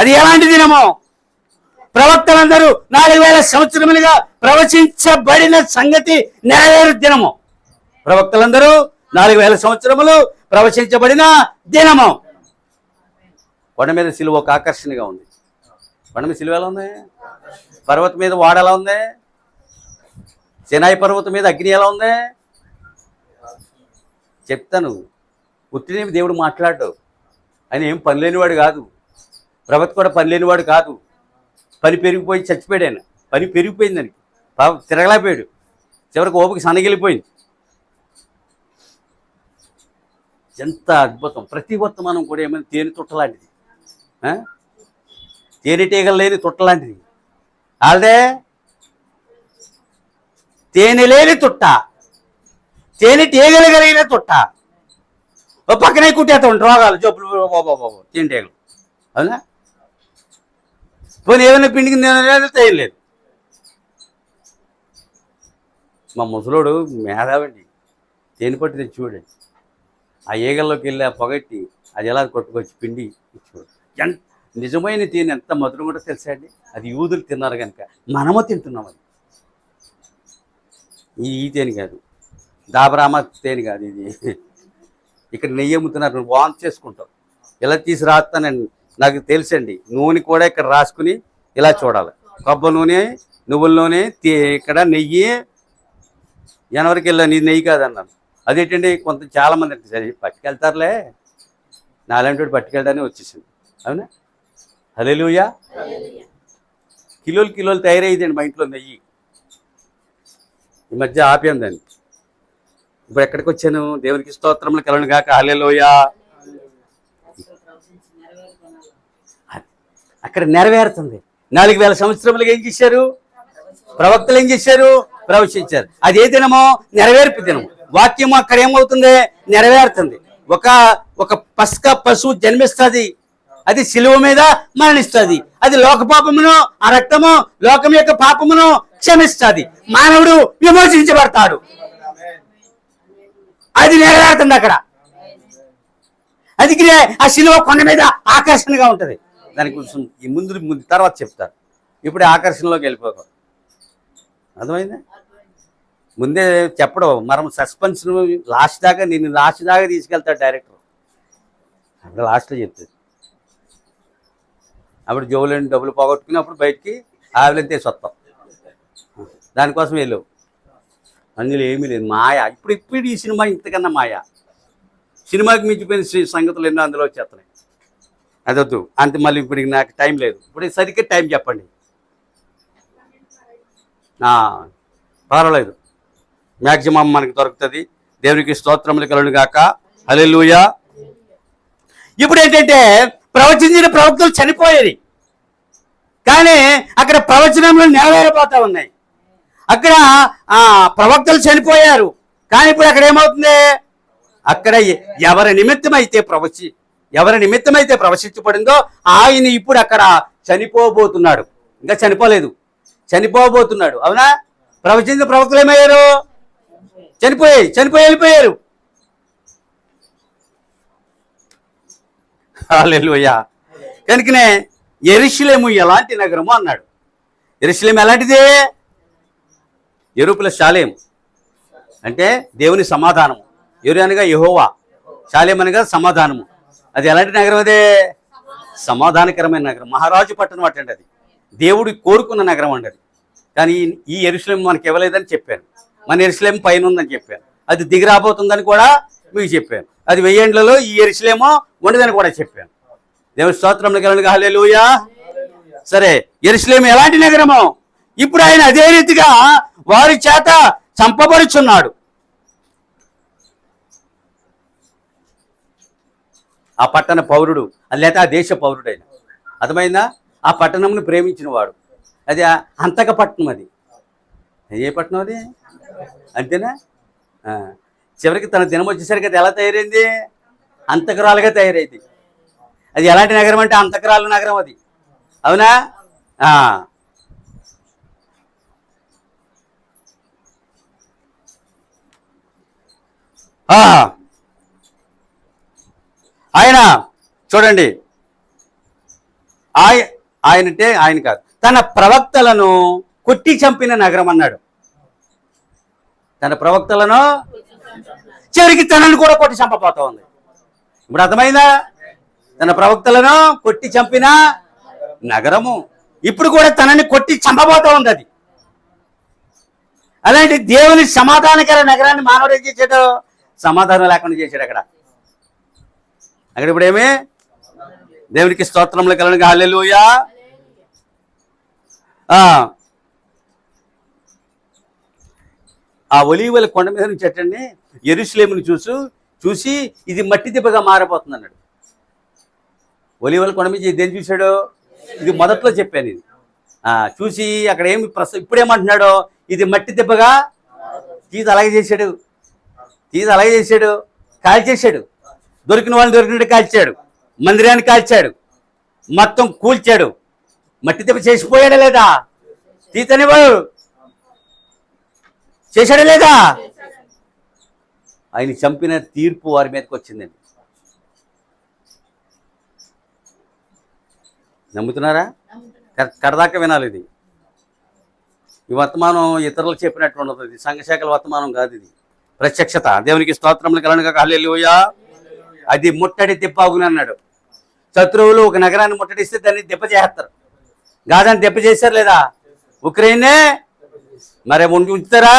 అది ఎలాంటి దినము? ప్రవక్తలందరూ 4000 సంవత్సరములుగా ప్రవచించబడిన సంగతి నెరవేరు దినము. ప్రవక్తలందరూ 4000 సంవత్సరములు ప్రవచించబడిన దినము. కొండ మీద సిలువ ఒక ఆకర్షణగా ఉంది. కొండ మీద సిలువ ఎలా ఉంది? పర్వతం మీద వాడ ఎలా ఉంది? సినాయి పర్వతం మీద అగ్ని ఎలా ఉంది? చెప్తాను. పుట్టినేమి దేవుడు మాట్లాడు. ఆయన ఏం పని లేనివాడు కాదు. ప్రవక్త కూడా పని లేనివాడు కాదు. పని పెరిగిపోయి చచ్చిపోయాడు. ఆయన పని పెరిగిపోయింది. దానికి తిరగలేకపోయాడు. చివరికి ఓపిక సన్నగిలిపోయింది. ఎంత అద్భుతం. ప్రతి వర్తమానం కూడా ఏమైనా తేనె తుట్టలాంటిది, తేనెటీగలు లేని తుట్టలాంటిది. అదే తేనె లేని తుట్ట, తేనెటీగలు కలిగిన తుట్ట. ఓ పక్కనే కుట్టేస్తా ఉంటాయి రోగాలు, జబ్బులు, తేనెటీగలు. అవునా? పోనీ ఏమైనా పిండికి తేయలేదు. మా ముసలోడు మేధావండి. తేనె పట్టు తెచ్చి చూడండి. ఆ ఈగల్లోకి వెళ్ళి ఆ పొగట్టి అది ఎలా కొట్టుకొచ్చి పిండి ఇచ్చుకోడు. నిజమైన తేనె ఎంత మధురం కూడా తెలుసా అండి? అది యూదులు తిన్నారు కనుక మనము తింటున్నాం. అది ఈ తేనె కాదు, దాబరామా తేనె కాదు. ఇది ఇక్కడ నెయ్యి అమ్ముతున్నారు, వాంతి చేసుకుంటాం. ఇలా తీసి రాస్తానండి. నాకు తెలుసండి. నూనె కూడా ఇక్కడ రాసుకుని ఇలా చూడాలి. కొబ్బరి నూనె, నువ్వుల నూనె, ఇక్కడ నెయ్యి. జనవరికి వెళ్ళాను, ఇది నెయ్యి కాదన్నాను. అదేంటండి కొంత చాలామంది అంటే సరే పట్టుకెళ్తారులే, నాలాంటి వాడు పట్టుకెళ్ళడానికి వచ్చేసింది. అవునా? హల్లెలూయా. కిలోలు తయారయ్యేదండి మా ఇంట్లో నెయ్యి. ఈ మధ్య ఆపాను దాన్ని. ఇప్పుడు ఎక్కడికి వచ్చాను? దేవునికి స్తోత్రములు కలుగును గాక. హల్లెలూయా. అక్కడ నెరవేరుతుంది. 4000 సంవత్సరములుగా ఏం చేశారు? ప్రవక్తలు ఏం చేశారు? ప్రవచించారు. అది ఏ దినమో? నెరవేర్పు దినము. వాక్యము అక్కడ ఏమవుతుంది? నెరవేరుతుంది. ఒక పస్కా పశువు జన్మిస్తుంది, అది శిలువ మీద మరణిస్తుంది, అది లోక పాపమును, ఆ రక్తము లోకం యొక్క పాపమును క్షమిస్తుంది, మానవుడు విమోచించబడతాడు. అది నెరవేరుతుంది అక్కడ. అందుకనే ఆ శిలువ కొండ మీద ఆకర్షణగా ఉంటుంది. దాని కొంచెం ఈ ముందు తర్వాత చెప్తారు. ఇప్పుడే ఆకర్షణలోకి వెళ్ళిపోతాం. అర్థమైందా? ముందే చెప్పడం, మనం సస్పెన్స్ లాస్ట్ దాకా తీసుకెళ్తాడు డైరెక్టర్. అక్కడ లాస్ట్లో చెప్తుంది. అప్పుడు జోబులని డబ్బులు పోగొట్టుకుని అప్పుడు బయటికి ఆవిలంతే సొత్తాం. దానికోసం వెళ్ళావు. అందులో ఏమీ లేదు, మాయ. ఇప్పుడు ఈ సినిమా ఇంతకన్నా మాయ. సినిమాకి మించిపోయిన సంగతులు ఎన్నో అందులో వచ్చేస్తున్నాయి. అదొద్దు అంతే. మళ్ళీ ఇప్పుడు నాకు టైం లేదు. ఇప్పుడు సరిగ్గా టైం చెప్పండి. పర్వాలేదు, మ్యాక్సిమం మనకి దొరుకుతుంది. దేవునికి స్తోత్రములు కలుగును గాక. హల్లెలూయా. ఇప్పుడు ఏంటంటే ప్రవచించిన ప్రవక్తలు చనిపోయేది, కానీ అక్కడ ప్రవచనంలో నెరవేరిపోతా ఉన్నాయి. అక్కడ ప్రవక్తలు చనిపోయారు, కానీ ఇప్పుడు అక్కడ ఏమవుతుంది? అక్కడ ఎవరి నిమిత్తమైతే ప్రవచించబడిందో ఆయన ఇప్పుడు అక్కడ చనిపోబోతున్నాడు. ఇంకా చనిపోలేదు, చనిపోబోతున్నాడు. అవునా? ప్రవచించిన ప్రవక్తలు ఏమయ్యారు? చనిపోయి వెళ్ళిపోయారు. హల్లెలూయా. కనుకనే యెరూషలేము ఎలాంటి నగరము అన్నాడు. యెరూషలేము ఎలాంటిదే? యెరూపుల శాలేం అంటే దేవుని సమాధానము. యెరూ అనగా యెహోవా, శాలేం అనగా సమాధానము. అది ఎలాంటి నగరం? అదే సమాధానకరమైన నగరం. మహారాజు పట్టణం అట్టండి. అది దేవుడు కోరుకున్న నగరం అండి అది. కానీ ఈ యెరూషలేము మనకి ఇవ్వలేదని చెప్పాను. మన యెరూషలేము పైన ఉందని చెప్పాను. అది దిగి రాబోతుందని కూడా మీకు చెప్పాను. అది 1000 ఏండ్లలో ఈ యెరూషలేము ఉండదని కూడా చెప్పాను. దేవుని స్తోత్రములు కలుగును గాక. హల్లెలూయా. సరే, యెరూషలేము ఎలాంటి నగరము? ఇప్పుడు ఆయన అదే రీతిగా వారి చేత చంపబడుచున్నాడు. ఆ పట్టణ పౌరుడు, లేదా ఆ దేశ పౌరుడైన, అర్థమైందా? ఆ పట్టణంను ప్రేమించిన వాడు. అది అంతక పట్టణం. అది ఏ పట్టణం? అది అంతేనా? చివరికి తన దినం వచ్చేసరికి అది ఎలా తయారైంది? అంతకురాలుగా తయారైంది. అది ఎలాంటి నగరం అంటే అంతకురాలు నగరం అది. అవునా? ఆయన చూడండి, ఆయనంటే ఆయన కాదు, తన ప్రవక్తలను కొట్టి చంపిన నగరం అన్నాడు. తన ప్రవక్తలను చివరికి తనను కూడా కొట్టి చంపపోతా ఉంది. ఇప్పుడు అర్థమైందా? తన ప్రవక్తలను కొట్టి చంపిన నగరము ఇప్పుడు కూడా తనని కొట్టి చంపబోతా ఉంది. అది అలాంటి దేవుని సమాధానకర నగరాన్ని మానవుడు ఏం చేశాడు? సమాధానం లేకుండా చేశాడు. అక్కడ ఇప్పుడు ఏమి? దేవునికి స్తోత్రములు కలుగును గాక. హల్లెలూయా. ఆ ఒలీవల కొండ మీద నుంచి అట్టండి యెరూషలేమును చూసి ఇది మట్టి దిబ్బగా మారిపోతుంది అన్నాడు. ఒలీవల కొండ మీద దేని చూశాడు? ఇది మొదట్లో చెప్పాను. ఇది చూసి అక్కడ ఏమి ఇప్పుడేమంటున్నాడో, ఇది మట్టి దిబ్బగా తీసి అలాగే చేశాడు. కాల్చేశాడు. దొరికిన వాళ్ళని దొరికినట్టు కాల్చాడు. మందిరాన్ని కాల్చాడు. మొత్తం కూల్చాడు. మట్టి దిబ్బ చేసిపోయాడా లేదా? తీతనివాడు చేశాడా లేదా? ఆయన చంపిన తీర్పు వారి మీదకి వచ్చిందండి. నమ్ముతున్నారా? కడదాకా వినాలి. ఇది ఈ వర్తమానం ఇతరులకు చెప్పినట్టు ఉండదు. ఇది సంఘశాఖల వర్తమానం కాదు. ఇది ప్రత్యక్షత. దేవునికి స్తోత్రములు కలుగును గాక. హల్లెలూయా. అది ముట్టడి తిప్పాగుని అన్నాడు. శత్రువులు ఒక నగరాన్ని ముట్టడిస్తే దాన్ని దెబ్బ చేస్తారు. గాజాన్ని దెబ్బ చేశారు లేదా? ఉక్రెయిన్నే మరి ఉంచుతారా?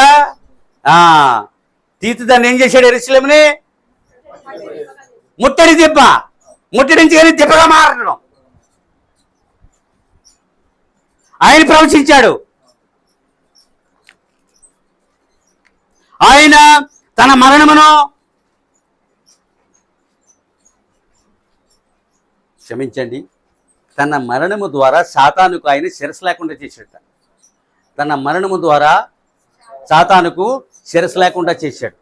తీతు దాన్ని ఏం చేశాడు? యెరూషలేముని ముట్టడించి కానీ దెబ్బగా మారడం. ఆయన ప్రవచించాడు. ఆయన తన మరణమును క్షమించండి, తన మరణము ద్వారా సాతానుకు ఆయన శిరస్సు లేకుండా చేశాడు. తన మరణము ద్వారా సాతానుకు శిరస్సు లేకుండా చేశాడు.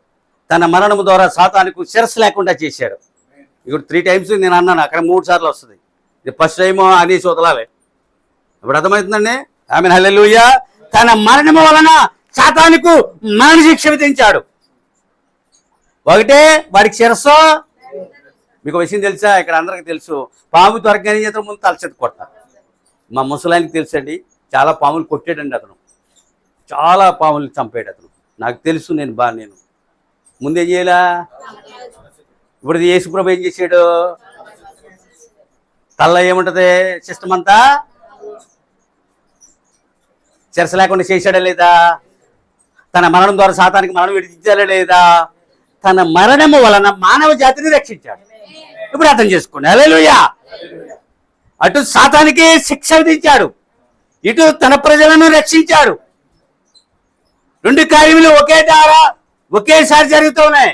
తన మరణము ద్వారా సాతానుకు శిరస్సు లేకుండా చేశాడు. ఇప్పుడు 3 times నేను అన్నాను, అక్కడ 3 సార్లు వస్తుంది. ఇది ఫస్ట్ టైం అనేసి వదలాలి. ఇప్పుడు అర్థమవుతుందండి. ఆమేన్, హల్లెలూయా. తన మరణము వలన సాతానుకు మరణ శిక్ష విధించాడు. ఒకటే వాడికి శిరస్సు. మీకు విషయం తెలుసా? ఇక్కడ అందరికి తెలుసు, పాము త్వరగానే చేత ముందు తలచెత్త కొట్టాలి. మా ముసలానికి తెలుసండి, చాలా పాములు కొట్టాడండి అతను. చాలా పాములు చంపాడు అతను. నాకు తెలుసు, నేను ముందేం చేయాలా? ఇప్పుడు యేసుప్రభు ఏం చేశాడు? తల్ల ఏముంటది సిస్టమ్ అంతా చెరస లేకుండా చేశాడా లేదా? తన మరణం ద్వారా సాతానికి మరణం విడిచాడా లేదా? తన మరణము వలన మానవ జాతిని రక్షించాడు. ఇప్పుడు అర్థం చేసుకోండి. హల్లెలూయా. అటు సాతానికి శిక్ష విధించాడు, ఇటు తన ప్రజలను రక్షించాడు. 2 కార్యములు ఒకేసారి జరుగుతూ ఉన్నాయి.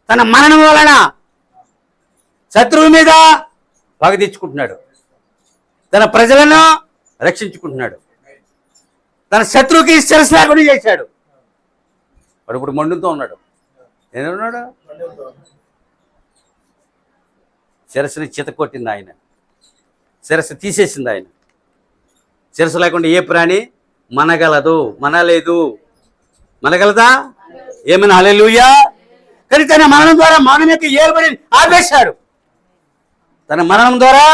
తన మరణం వలన శత్రువు మీద పగ తెచ్చుకుంటున్నాడు, తన ప్రజలను రక్షించుకుంటున్నాడు. తన శత్రువుకి శిరస్సు లేకుండా చేశాడు. వాడు ఇప్పుడు మండుతో ఉన్నాడు. ఏమన్నాడు? శిరస్సుని చితకొట్టింది ఆయన, శిరస్సు తీసేసింది ఆయన. శిరస్సు లేకుండా ఏ ప్రాణి మనగలదు? మనగలదా? ఏమైనా? హల్లెలూయా. కానీ తన మరణం ద్వారా మరణం యొక్క ఏలుబడిని ఆపేశాడు. తన మరణం ద్వారా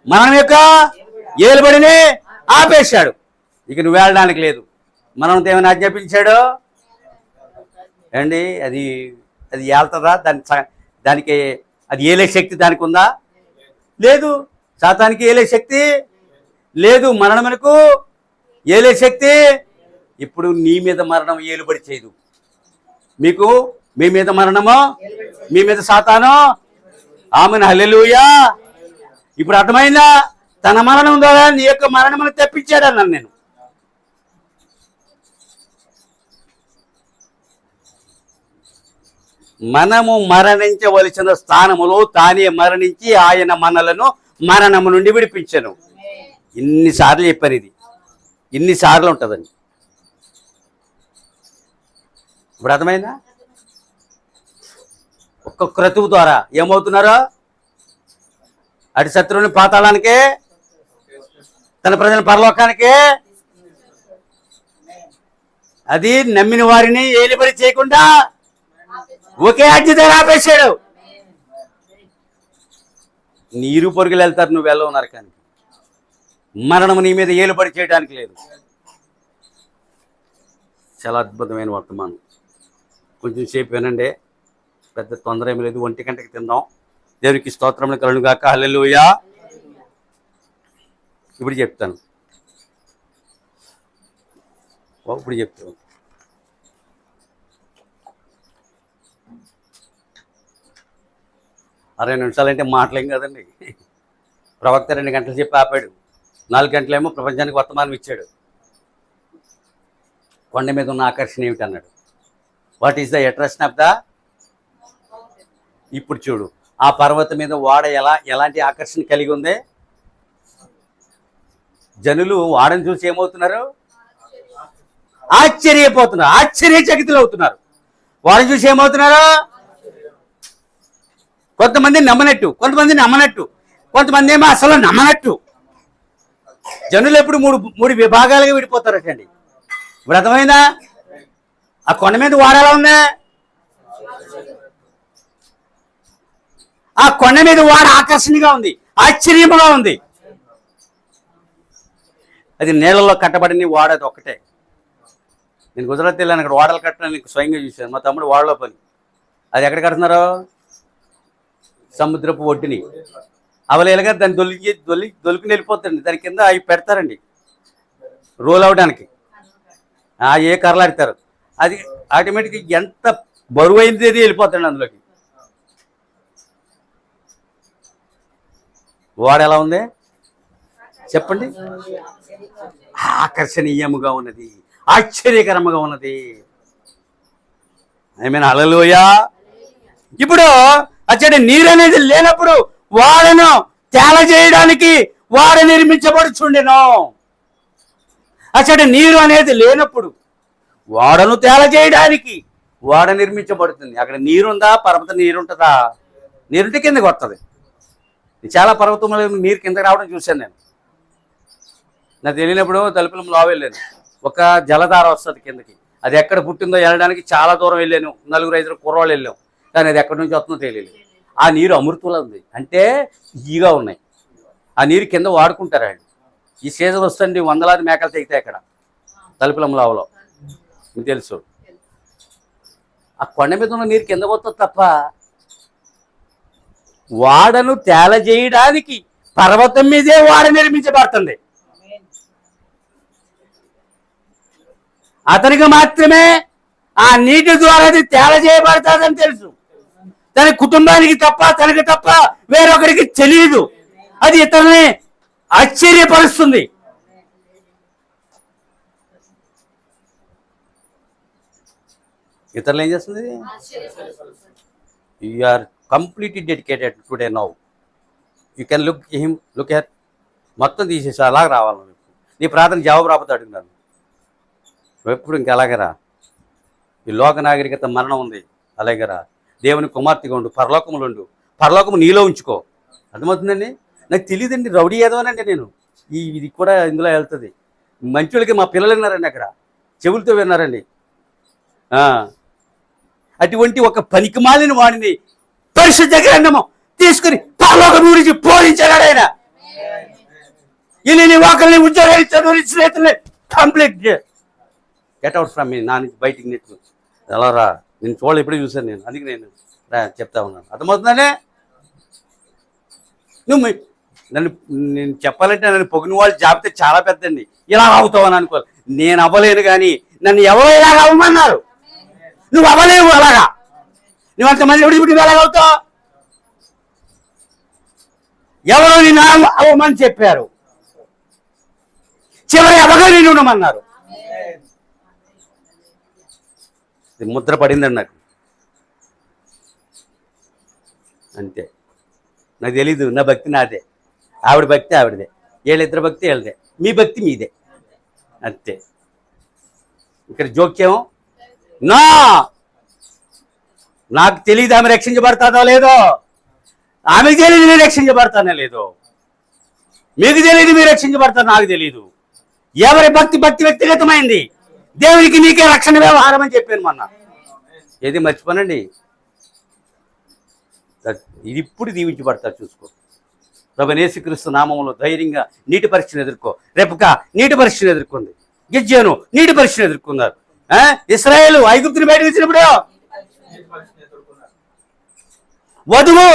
మరణం యొక్క ఏలుబడిని ఆపేశాడు. ఇక నువ్వు వెళ్ళడానికి లేదు. మరణంతో ఏమైనా ఆజ్ఞాపించాడు అండి? అది ఏళ్తుందా? దానికి అది ఏలే శక్తి దానికి ఉందా? లేదు. సాతానికి ఏలే శక్తి లేదు. మరణమునకు ఏలే శక్తి. ఇప్పుడు నీ మీద మరణం ఏలుబడి చేయదు. మీ మీద మరణము, మీ మీద సాతాను. ఆమేన్, హల్లెలూయా. ఇప్పుడు అర్థమైందా? తన మరణం ద్వారా నీ యొక్క మరణమును తెప్పించాడు అన్నాను నేను. మనము మరణించవలసిన స్థానములో తానే మరణించి ఆయన మనలను మరణము నుండి విడిపించను. ఇన్నిసార్లు చెప్పాను, ఇది ఇన్నిసార్లు ఉంటుందండి. ఇప్పుడు అర్థమైందా? ఒక్క క్రతువు ద్వారా ఏమవుతున్నారో, అటు శత్రువుని పాతాళానికే, తన ప్రజల పరలోకానికే, అది నమ్మిన వారిని ఏలిబడి చేయకుండా ఒకే ఆజ్ఞతో ఆపేశాడు. నీరు పొరుగులు వెళ్తారు, నువ్వు వెళ్ళవు నరకానికి. మరణము నీ మీద ఏలుబడి చేయడానికి లేదు. చాలా అద్భుతమైన వర్తమానం. కొంచెం సేపు వినండి, పెద్ద తొందర ఏమి లేదు. 1 గంటకి తిందాం. దేవునికి స్తోత్రములు కలుగును గాక. హల్లెలూయా. ఇప్పుడు చెప్తాను. 60 నిమిషాలంటే మాటలేం కదండి. ప్రవక్త 2 గంటలు చెప్పి ఆపాడు. 4 గంటలేమో ప్రపంచానికి వర్తమానం ఇచ్చాడు. కొండ మీద ఉన్న ఆకర్షణ ఏమిటి అన్నాడు. What is the attraction of the? ఇప్పుడు చూడు, ఆ పర్వతం మీద వాడ ఎలాంటి ఆకర్షణ కలిగి ఉంది? జనులు వాడని చూసి ఏమవుతున్నారు? ఆశ్చర్యపోతున్నారు, ఆశ్చర్యచకితులు అవుతున్నారు. వాడని చూసి ఏమవుతున్నారు? కొంతమంది నమ్మనట్టు, కొంతమంది నమ్మనట్టు, కొంతమంది ఏమో అసలు నమ్మనట్టు. జనులు ఎప్పుడు మూడు విభాగాలుగా విడిపోతారటండి. ఇప్పుడు అర్థమైందా? ఆ కొండ మీద వాడ ఎలా ఉందా? ఆ కొండ మీద వాడ ఆకర్షణగా ఉంది, ఆశ్చర్యముగా ఉంది. అది నీళ్ళలో కట్టబడిన వాడ, అది ఒక్కటే. నేను గుజరాత్ వెళ్ళాను, అక్కడ వాడలు కట్టడానికి స్వయంగా చూశాను. మా తమ్ముడు వాడలో పని. అది ఎక్కడ కడుతున్నారో? సముద్రపు ఒడ్డుని. అవలేలుగా దాన్ని దొలికి వెళ్ళిపోతారండి. దాని కింద అవి పెడతారండి రోల్ అవడానికి. ఏ కర్రలాడతారు, అది ఆటోమేటిక్గా ఎంత బరువు అయింది అది వెళ్ళిపోతాడు అందులోకి. వాడ ఎలా ఉంది చెప్పండి? ఆకర్షణీయముగా ఉన్నది, ఆశ్చర్యకరముగా ఉన్నది. ఆమేన్, హల్లెలూయా. ఇప్పుడు అచ్చడి నీరు అనేది లేనప్పుడు వాడను తేలజేయడానికి వాడ నిర్మించబడుచుండెను. అచ్చటి నీరు అనేది లేనప్పుడు వాడను తేలజేయడానికి వాడ నిర్మించబడుతుంది. అక్కడ నీరుందా? పర్వత నీరుంటుందా? నీరుంటే కిందకి వస్తుంది. చాలా పర్వతంలో నీరు కిందకి రావడం చూశాను నేను. నాకు తెలియనప్పుడు తలుపులం లావు వెళ్ళాను. ఒక జలధార వస్తుంది కిందకి. అది ఎక్కడ పుట్టిందో వెళ్ళడానికి చాలా దూరం వెళ్ళాను. 4-5 కుర్రాళ్ళు వెళ్ళాం. కానీ అది ఎక్కడి నుంచి వస్తుందో తెలియలేదు. ఆ నీరు అమృతంలో ఉంది, అంటే ఈగా ఉన్నాయి. ఆ నీరు కింద వాడుకుంటారు అండి. ఈ సీజన్ వస్తుంది, వందలాది మేకలు తెగితాయి అక్కడ తలుపులం లావులో, మీకు తెలుసు. ఆ కొండ మీద ఉన్న నీరు కింద పోతుంది తప్ప వాడను తేలజేయడానికి పర్వతం మీదే వాడ నిర్మించబడుతుంది. అతనికి మాత్రమే ఆ నీటి ద్వారా అది తేలజేయబడుతుందని తెలుసు. తన కుటుంబానికి తప్ప, తనకి తప్ప వేరొకరికి తెలియదు. అది ఇతరుని ఆశ్చర్యపరుస్తుంది. ఇతరులు ఏం చేస్తుంది? You are completely dedicated today now. You can look at మొత్తం తీసేసి అలాగ రావాలి. నీ ప్రార్థన జవాబు రాకపోతే అడుగున్నాను. ఎప్పుడు ఇంకెలాగరా? ఈ లోక నాగరికత మరణం ఉంది, అలాగరా. దేవుని కుమార్తెగా ఉండు, పరలోకములు ఉండు, పరలోకము నీలో ఉంచుకో. అర్థమవుతుందండి? నాకు తెలియదండి, రౌడీ ఏదోనండి నేను. ఇది కూడా ఇందులో వెళ్తుంది. మంచులకి మా పిల్లలు విన్నారండి, అక్కడ చెవులతో విన్నారండి. అటువంటి ఒక పనికిమాలిన వాడిని పరిశుద్ధ గ్రంథము తీసుకుని పరలోకం గురించి బోధించాడు ఆయన. ఈ వాకల్ని ఉద్యోగాన్ని చదువు స్నేహితుల్ని కంప్లీట్ గెట్ అవుట్ ఫ్రమ్ మీ. నా నుంచి బయటికి నెట్టు ఎలా రా, నేను చూడలే, ఇప్పుడే చూశాను నేను, అందుకే నేను చెప్తా ఉన్నాను. అర్థమవుతుందనే? నువ్వు నేను చెప్పాలంటే నన్ను పొగిన వాళ్ళు జాబితే చాలా పెద్దండి. ఇలా అవుతావు అని అనుకోవాలి. నేను అవ్వలేను, కానీ నన్ను ఎవరో ఇలాగ అవ్వమన్నారు. నువ్వు అవ్వలేవు అలాగా. నువ్వు అంతమంది విడిపిడి ఎలాగవుతావు? ఎవరో నిన్ను అవ్వమని చెప్పారు, చివరి అవగా నేను ఉండమన్నారు. ముద్ర పడిందండి నాకు, అంతే. నాకు తెలీదు, నా భక్తి నాదే, ఆవిడ భక్తి ఆవిడదే, వీళ్ళిద్దరు భక్తి వీళ్ళదే, మీ భక్తి మీదే, అంతే. ఇక్కడ జోక్యం నా నాకు తెలియదు ఆమె రక్షించబడతాదో లేదో, ఆమెకు తెలియదు నేను రక్షించబడతానో లేదో, మీకు తెలియదు మీరు రక్షించబడతారో నాకు తెలియదు. ఎవరి భక్తి వ్యక్తిగతమైంది. దేవునికి నీకే రక్షణ వ్యవహారం అని చెప్పాను మొన్న. ఏది మర్చిపోనండి, ఇది ఇప్పుడు దీవించబడతారు. చూసుకో. ప్రభువైన యేసుక్రీస్తు నామములో ధైర్యంగా నీటి పరీక్షను ఎదుర్కో. రేపుక నీటి పరీక్షను ఎదుర్కొంది. గిద్యోను నీటి పరీక్షను ఎదుర్కొన్నారు. ఇశ్రాయేలు ఐగుప్తుని బయటకు వచ్చినప్పుడు వధువు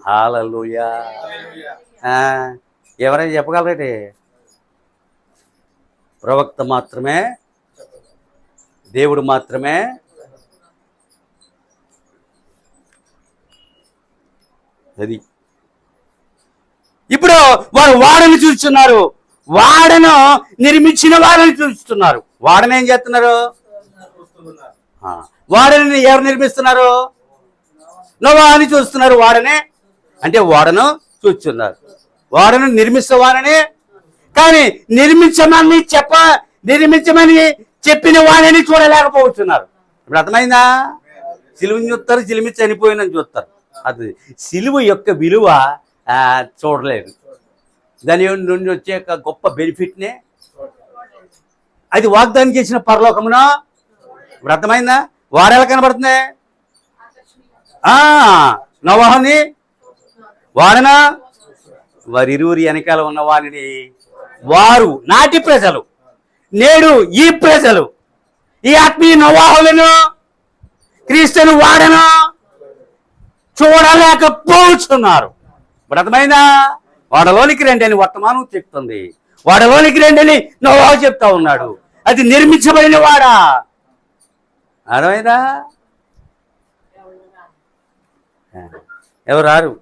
హల్లెలూయా. ఎవరైనా చెప్పగలరండి? ప్రవక్త మాత్రమే, దేవుడు మాత్రమే. అది ఇప్పుడు వారు వాడని చూస్తున్నారు, వాడను నిర్మించిన వాడని చూస్తున్నారు. వాడని ఏం చేస్తున్నారు? వాడని ఎవరు నిర్మిస్తున్నారు? నోవాహుని చూస్తున్నారు. వాడనే అంటే వాడను చూస్తున్నారు, వాడను నిర్మిస్తేవాడని. కానీ నిర్మించమని చెప్పిన వాడిని చూడలేకపోతున్నారు. ఇప్పుడు అర్థమైందా? సిలువని చూస్తారు, సిలువ చనిపోయిందని చూస్తారు. అది సిలువ యొక్క విలువ చూడలేదు. దాని నుండి వచ్చే గొప్ప బెనిఫిట్నే అది వాగ్దానం చేసిన పరలోకమున. ఇప్పుడు అర్థమైందా? వాడెలా కనబడుతుంది? నోవాహుని వాడనా, వారిరువురి వెనకాల ఉన్న వారిని, వారు నాటి ప్రజలు, నేడు ఈ ప్రజలు, ఈ ఆత్మీయ నోవాహులను క్రీస్తును వాడను చూడలేకపోతున్నారు. ఇప్పుడు అర్థమైందా? వాడలోనికి రండి అని వర్తమానం చెప్తుంది. వాడలోనికి రండి అని నోవాహు చెప్తా ఉన్నాడు. అది నిర్మించబడిన వాడా? అర్థమైందా? ఎవరు రారు.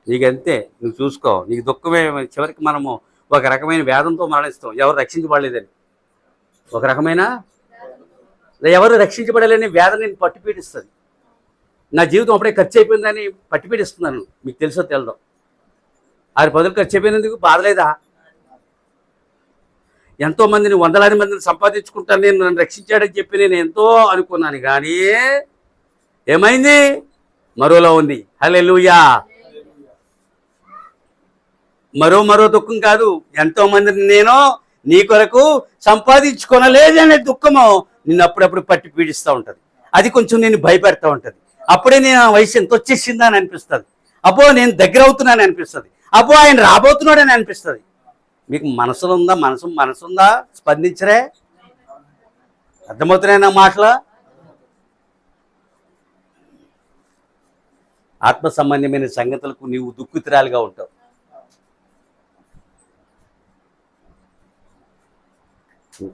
నీకంతే, నువ్వు చూసుకో. నీకు దుఃఖమే. చివరికి మనము ఒక రకమైన వేదంతో మరణిస్తాం, ఎవరు రక్షించబడలేదని. ఒక రకమైన ఎవరు రక్షించబడలేని వేదన నేను పట్టిపీడిస్తుంది. నా జీవితం అప్పుడే ఖర్చు అయిపోయిందని పట్టిపీడిస్తున్నాను. మీకు తెలుసో తెలదో. 6 ఖర్చు అయిపోయినందుకు బాధలేదా? ఎంతో మందిని, వందలాది మందిని సంపాదించుకుంటాను, నేను నన్ను రక్షించాడని చెప్పి నేను ఎంతో అనుకున్నాను, కానీ ఏమైంది? మరోలా ఉంది. హల్లెలూయా. మరో దుఃఖం కాదు, ఎంతో మందిని నేను నీ కొరకు సంపాదించుకోనలేదనే దుఃఖము నిన్ను అప్పుడప్పుడు పట్టి పీడిస్తూ ఉంటుంది. అది కొంచెం నేను భయపెడతా ఉంటుంది. అప్పుడే నేను ఆ వయసు ఎంత వచ్చేసిందా అని అనిపిస్తుంది. అబ్బో నేను దగ్గర అవుతున్నాను అనిపిస్తుంది. అబ్బో ఆయన రాబోతున్నాడని అనిపిస్తుంది. మీకు మనసులో ఉందా? మనసుందా? స్పందించరే? అర్థమవుతున్నాయి నా మాటలు? ఆత్మ సంబంధమైన సంగతులకు నీవు దుఃఖితురాలుగా ఉంటావు.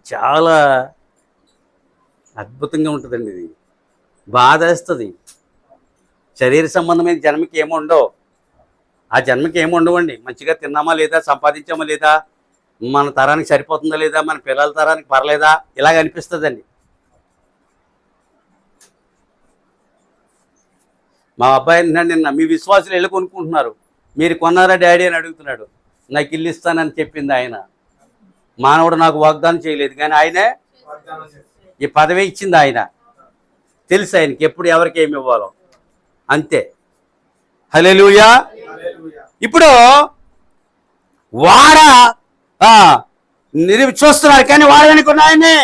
చాలా అద్భుతంగా ఉంటుందండి. ఇది బాధేస్తుంది. శరీర సంబంధమైన జన్మకి ఏముండవు. ఆ జన్మకి ఏముండవండి. మంచిగా తిన్నామా లేదా, సంపాదించామా లేదా, మన తరానికి సరిపోతుందా లేదా, మన పిల్లల తరానికి పర్లేదా, ఇలాగ అనిపిస్తుందండి. మా అబ్బాయి నిన్న మీ విశ్వాసులు ఇల్లు కొనుక్కుంటున్నారు, మీరు కొన్నారా డాడీ అని అడుగుతున్నాడు. నాకు ఇల్లు ఇస్తానని చెప్పింది ఆయన. మానవుడు నాకు వాగ్దానం చేయలేదు, కానీ ఆయనే ఈ పదవి ఇచ్చింది. ఆయన తెలుసు ఆయనకి ఎప్పుడు ఎవరికి ఏమి ఇవ్వాలో, అంతే. హల్లెలూయా. ఇప్పుడు వాడ చూస్తున్నారు, కానీ వాడనుకున్న ఆయనే.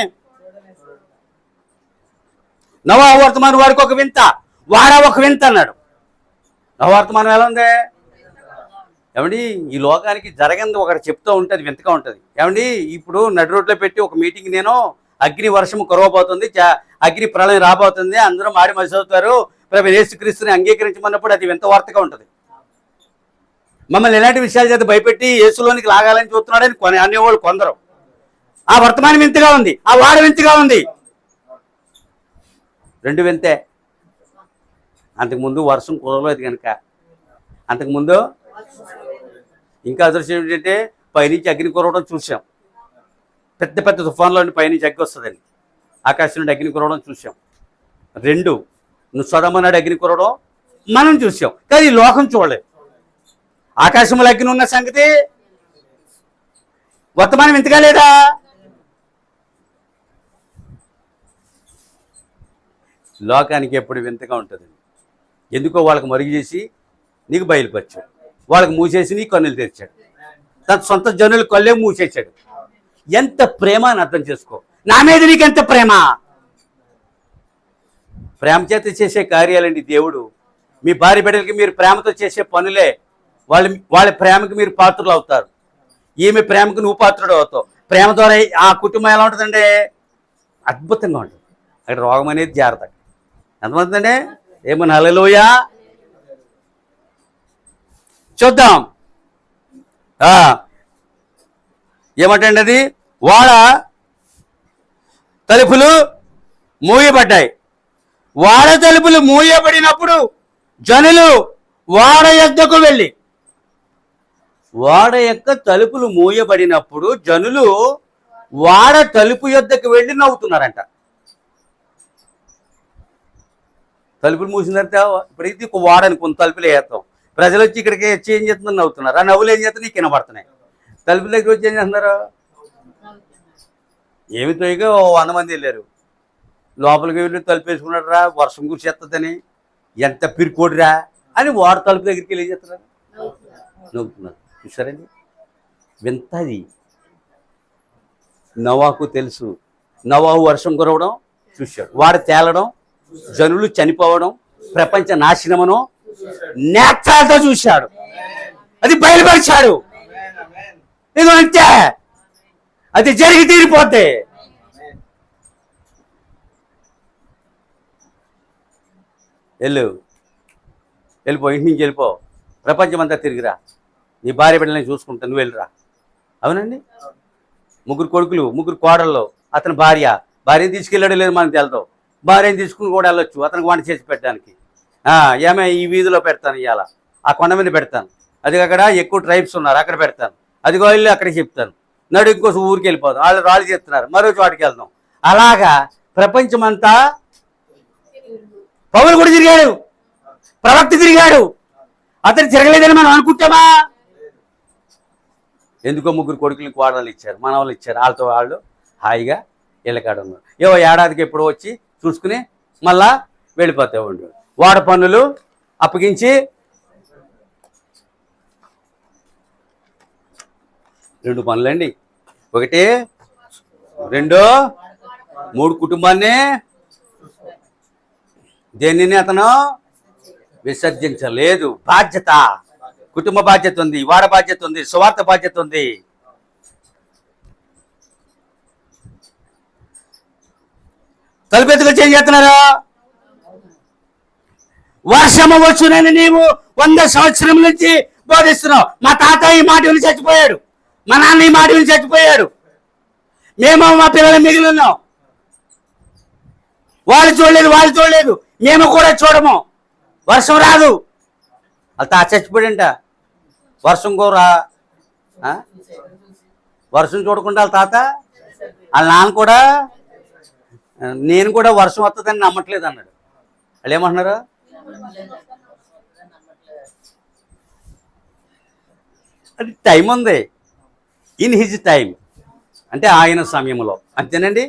నవవర్తమానం వాడికి ఒక వింత, వాడ ఒక వింత అన్నాడు. నవవర్తమానం ఎలా ఉంది? ఏమండి, ఈ లోకానికి జరగంది ఒకటి చెప్తూ ఉంటుంది, వింతగా ఉంటుంది. ఏమండి, ఇప్పుడు నడి రోడ్లో పెట్టి ఒక మీటింగ్, నేను అగ్ని వర్షం కురవబోతుంది, అగ్ని ప్రళయం రాబోతుంది, అందరూ మాడి మసవుతారు, ప్రభు యేసుక్రీస్తుని అంగీకరించమన్నప్పుడు అది వింత వార్తగా ఉంటుంది. మమ్మల్ని ఎలాంటి విషయాల చేత భయపెట్టి యేసులోనికి లాగాలని చూస్తున్నాడని అనేవాళ్ళు కొందరు. ఆ వర్తమానం వింతగా ఉంది, ఆ వాడ వింతగా ఉంది. రెండు వింతే. అంతకుముందు వర్షం కురవలేదు కనుక, అంతకుముందు ఇంకా అదృశ్యం ఏంటంటే పైనుంచి అగ్ని కురవడం చూసాం. పెద్ద పెద్ద తుఫాన్లో పైనుంచి అగ్గి వస్తుందండి, ఆకాశం నుండి అగ్ని కురవడం చూసాం. రెండు, నువ్వు సొదొమ అగ్ని కురవడం మనం చూసాం, కానీ ఈ లోకం చూడలేదు. ఆకాశంలో అగ్ని ఉన్న సంగతి వర్తమానం ఇంతగా లేదా? లోకానికి ఎప్పుడు వింతగా ఉంటుందండి. ఎందుకో వాళ్ళకి మరుగు చేసి నీకు బయలుపరిచాడు, వాళ్ళకి మూసేసి నీ కన్నులు తెరిచాడు, తన సొంత జనులు కళ్ళే మూసేసాడు. ఎంత ప్రేమ అని అర్థం చేసుకో. నా మీద నీకు ఎంత ప్రేమ! ప్రేమ చేత చేసే కార్యాలండి దేవుడు. మీ భార్య బిడ్డలకి మీరు ప్రేమతో చేసే పనులే వాళ్ళ ప్రేమకి మీరు పాత్రలు అవుతారు. ఈమె ప్రేమకు నువ్వు పాత్రుడు అవుతావు. ప్రేమ ద్వారా ఆ కుటుంబం ఎలా ఉంటుందండి? అద్భుతంగా ఉంటుంది. అక్కడ రోగం అనేది జాగ్రత్త. ఎంతమంది ఏమన్నా? హల్లెలూయా. చూద్దాం ఏమంటండి అది. వాడ తలుపులు మూయబడ్డాయి. వాడ తలుపులు మూయబడినప్పుడు జనులు వాడ యొద్దకు వెళ్ళి, వాడ యొక్క తలుపులు మూయబడినప్పుడు జనులు వాడ తలుపు యొద్దకు వెళ్ళి నవ్వుతున్నారంట. తలుపులు మూసిన తర్వాత ఇప్పుడు ఇది ఒక వాడ అనుకుని తలుపులు వేస్తాం, ప్రజలు వచ్చి ఇక్కడికి వచ్చి ఏం చేస్తుందని నవ్వుతున్నారు. ఆ నవ్వులు ఏం చేస్తున్నాయి? కినబడుతున్నాయి. తలుపుల దగ్గర వచ్చి ఏం చేస్తున్నారు? ఏమితో ఇక 100 మంది వెళ్ళారు, లోపలికి వెళ్ళి తలుపు వేసుకున్నాడు రా, వర్షం కురిసేస్తుందని, ఎంత పిరికోడిరా అని వాడు తలుపు దగ్గరికి వెళ్ళి ఏం చేస్తున్నారు? నవ్వుతున్నారు. చూసారండి, వింతది. నోవాహుకు తెలుసు. నోవాహు వర్షం కురవడం చూశాడు, వాడు తేలడం, జనులు చనిపోవడం, ప్రపంచ నాశనమును నేత్రాలతో చూశాడు. అది బయలుపరిచాడు. ఇది అంతే, అది జరిగి తీరిపోతే. వెళ్ళిపో, ఇంటి నుంచి వెళ్ళిపో, ప్రపంచం అంతా తిరిగిరా, నీ భార్య బిడ్డలని చూసుకుంటా నువ్వు వెళ్ళిరా. అవునండి, 3 కొడుకులు, 3 కోడళ్ళు, అతని భార్యని తీసుకెళ్ళాడు లేదు మనకు తెలుతావు. భార్యని తీసుకుని కూడా వెళ్ళొచ్చు అతనికి వంట చేసి పెట్టడానికి. ఏమే ఈ వీధిలో పెడతాను, ఇవాళ ఆ కొండ మీద పెడతాను, అది అక్కడ ఎక్కువ ట్రైబ్స్ ఉన్నారు అక్కడ పెడతాను, అదిగో వెళ్ళి అక్కడికి చెప్తాను, నడు ఇంకోసం ఊరికి వెళ్ళిపోతాం, వాళ్ళు రాళ్ళు చెప్తున్నారు, మరో చోటికి వెళ్దాం. అలాగా ప్రపంచం అంతా. పౌలు కూడా తిరిగాడు, ప్రవక్త తిరిగాడు. అతను తిరగలేదని మనం అనుకుంటామా? ఎందుకో 3 కొడుకులకి కోడళ్ళు ఇచ్చారు, మనవాళ్ళు ఇచ్చారు. వాళ్ళతో వాళ్ళు హాయిగా ఇళ్ళకాడ ఉన్నారు. ఏడాదికి ఎప్పుడో వచ్చి చూసుకుని మళ్ళా వెళ్ళిపోతూ ఉండు. వాడ పన్నులు అప్పగించి 2 పనులండి. 1, 2, 3 కుటుంబాన్ని దేనిని అతను విసర్జించలేదు. బాధ్యత, కుటుంబ బాధ్యత ఉంది, వాడ బాధ్యత ఉంది, సువార్త బాధ్యత ఉంది. తలుపెత్తుకు చేంజ్ చేస్తున్నారా? వర్షము వచ్చునని నీవు 100 సంవత్సరం నుంచి బోధిస్తున్నావు. మా తాత ఈ మాట విని చచ్చిపోయాడు, మా నాన్న ఈ మాట విని చచ్చిపోయాడు, మేము మా పిల్లలు మిగిలి ఉన్నాం. వాళ్ళు చూడలేదు, మేము కూడా చూడము. వర్షం రాదు. వాళ్ళ తాత చచ్చిపోయాడంట. వర్షం కూడా వర్షం చూడకుండా వాళ్ళ తాత, వాళ్ళ నాన్న కూడా, నేను కూడా వర్షం వస్తుందని నమ్మట్లేదు అన్నాడు. వాళ్ళు ఏమంటున్నారు? అది టైం ఉంది, ఇన్ హిజ్ టైం, అంటే ఆయన సమయంలో. అంతేనండి,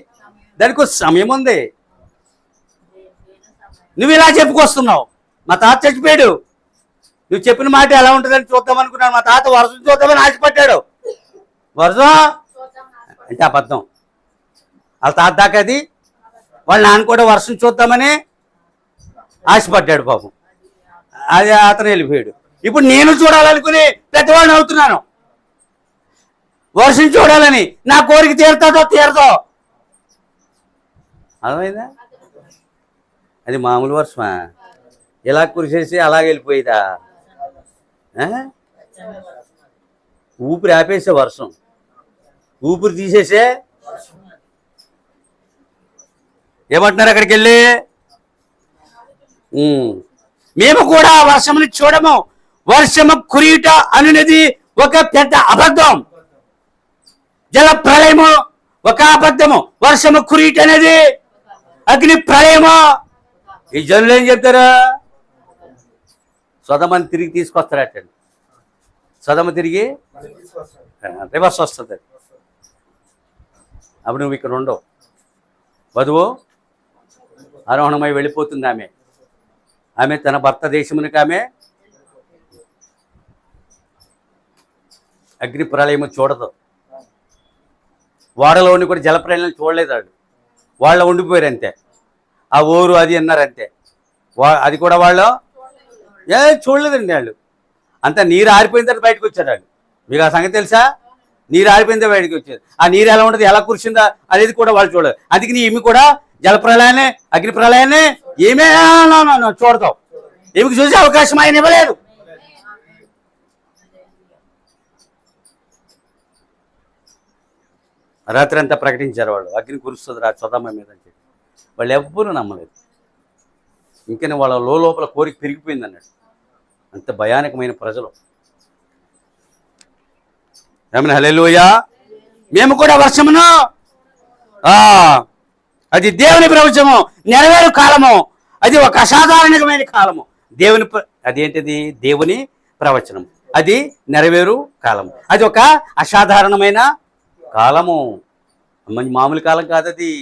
దానికి ఒక సమయం ఉంది. నువ్వు ఇలా చెప్పుకొస్తున్నావు, మా తాత చచ్చిపోయాడు, నువ్వు చెప్పిన మాట ఎలా ఉంటుందని చూద్దాం అనుకున్నాను. మా తాత వర్షం చూద్దామని ఆశపడ్డాడు. వర్షం అంటే అబద్ధం. వాళ్ళ తాత దాకా అది, వాళ్ళ నాన్న కూడా వర్షం చూద్దామని ఆశపడ్డాడు పాపం. అది అతను వెళ్ళిపోయాడు. ఇప్పుడు నేను చూడాలనుకుని పెద్దవాడిని అవుతున్నాను, వర్షం చూడాలని. నా కోరిక తీరుతుందో తీరదో, అర్థమైందా? అది మామూలు వర్షమా? ఇలా కురిసేసి అలాగ వెళ్ళిపోయేదా? ఊపిరి ఆపేసే వర్షం, ఊపిరి తీసేసే. ఏమంటున్నారు అక్కడికి వెళ్ళి? మేము కూడా వర్షముని చూడము, వర్షము కురియుట అనేది ఒక పెద్ద అబద్ధం. జల ప్రళయము ఒక అబద్ధము, వర్షము కురియుట అనేది అగ్ని ప్రళయము. ఈ జనులు ఏం చెప్తారు? సొదమని తిరిగి తీసుకొస్తారటండి. సొదమ తిరిగి రివర్స్ వస్తుంది. అప్పుడు నువ్వు ఇక్కడ ఉండవు. వధువు ఆరోహణమై వెళ్ళిపోతుంది. ఆమె తన భర్త దేశమునికి ఆమె అగ్ని ప్రళయము చూడదు. వాడలోని కూడా జలప్రళయం చూడలేదు. వాళ్ళ ఉండిపోయారు అంతే. ఆ ఊరు అది అన్నారంతే. అది కూడా వాళ్ళు చూడలేదండి. వాళ్ళు అంతా నీరు ఆరిపోయిన తర్వాత బయటకు వచ్చారు. వాళ్ళు, మీకు ఆ సంగతి తెలుసా? నీరు ఆరిపోయిందే బయటకు వచ్చారు. ఆ నీరు ఎలా ఉంటుంది, ఎలా కురిసిందా అనేది కూడా వాళ్ళు చూడలేదు. అందుకని ఈమె కూడా జలప్రళయాన్ని, అగ్ని ప్రళయాన్ని ఏమే చూడతావు. ఈమెకు చూసే అవకాశం ఆయన ఇవ్వలేదు. రాత్రి అంతా ప్రకటించారు వాళ్ళు, అగ్ని కురుస్తుంది రా సొదమ మీద అని చెప్పి. వాళ్ళు ఎవ్వరూ నమ్మలేదు. ఇంకనే వాళ్ళ లోపల కోరిక పెరిగిపోయింది అన్నాడు. అంత భయానకమైన ప్రజలు. ఏమన్నా హల్లెలూయా. మేము కూడా వర్షమును, అది దేవుని ప్రవచనము, నెరవేరు కాలము. అది ఒక అసాధారణమైన కాలము. అదేంటిది? దేవుని ప్రవచనం, అది నెరవేరు కాలము. అది ఒక అసాధారణమైన కాలము, మామూలు కాలం కాదు అది.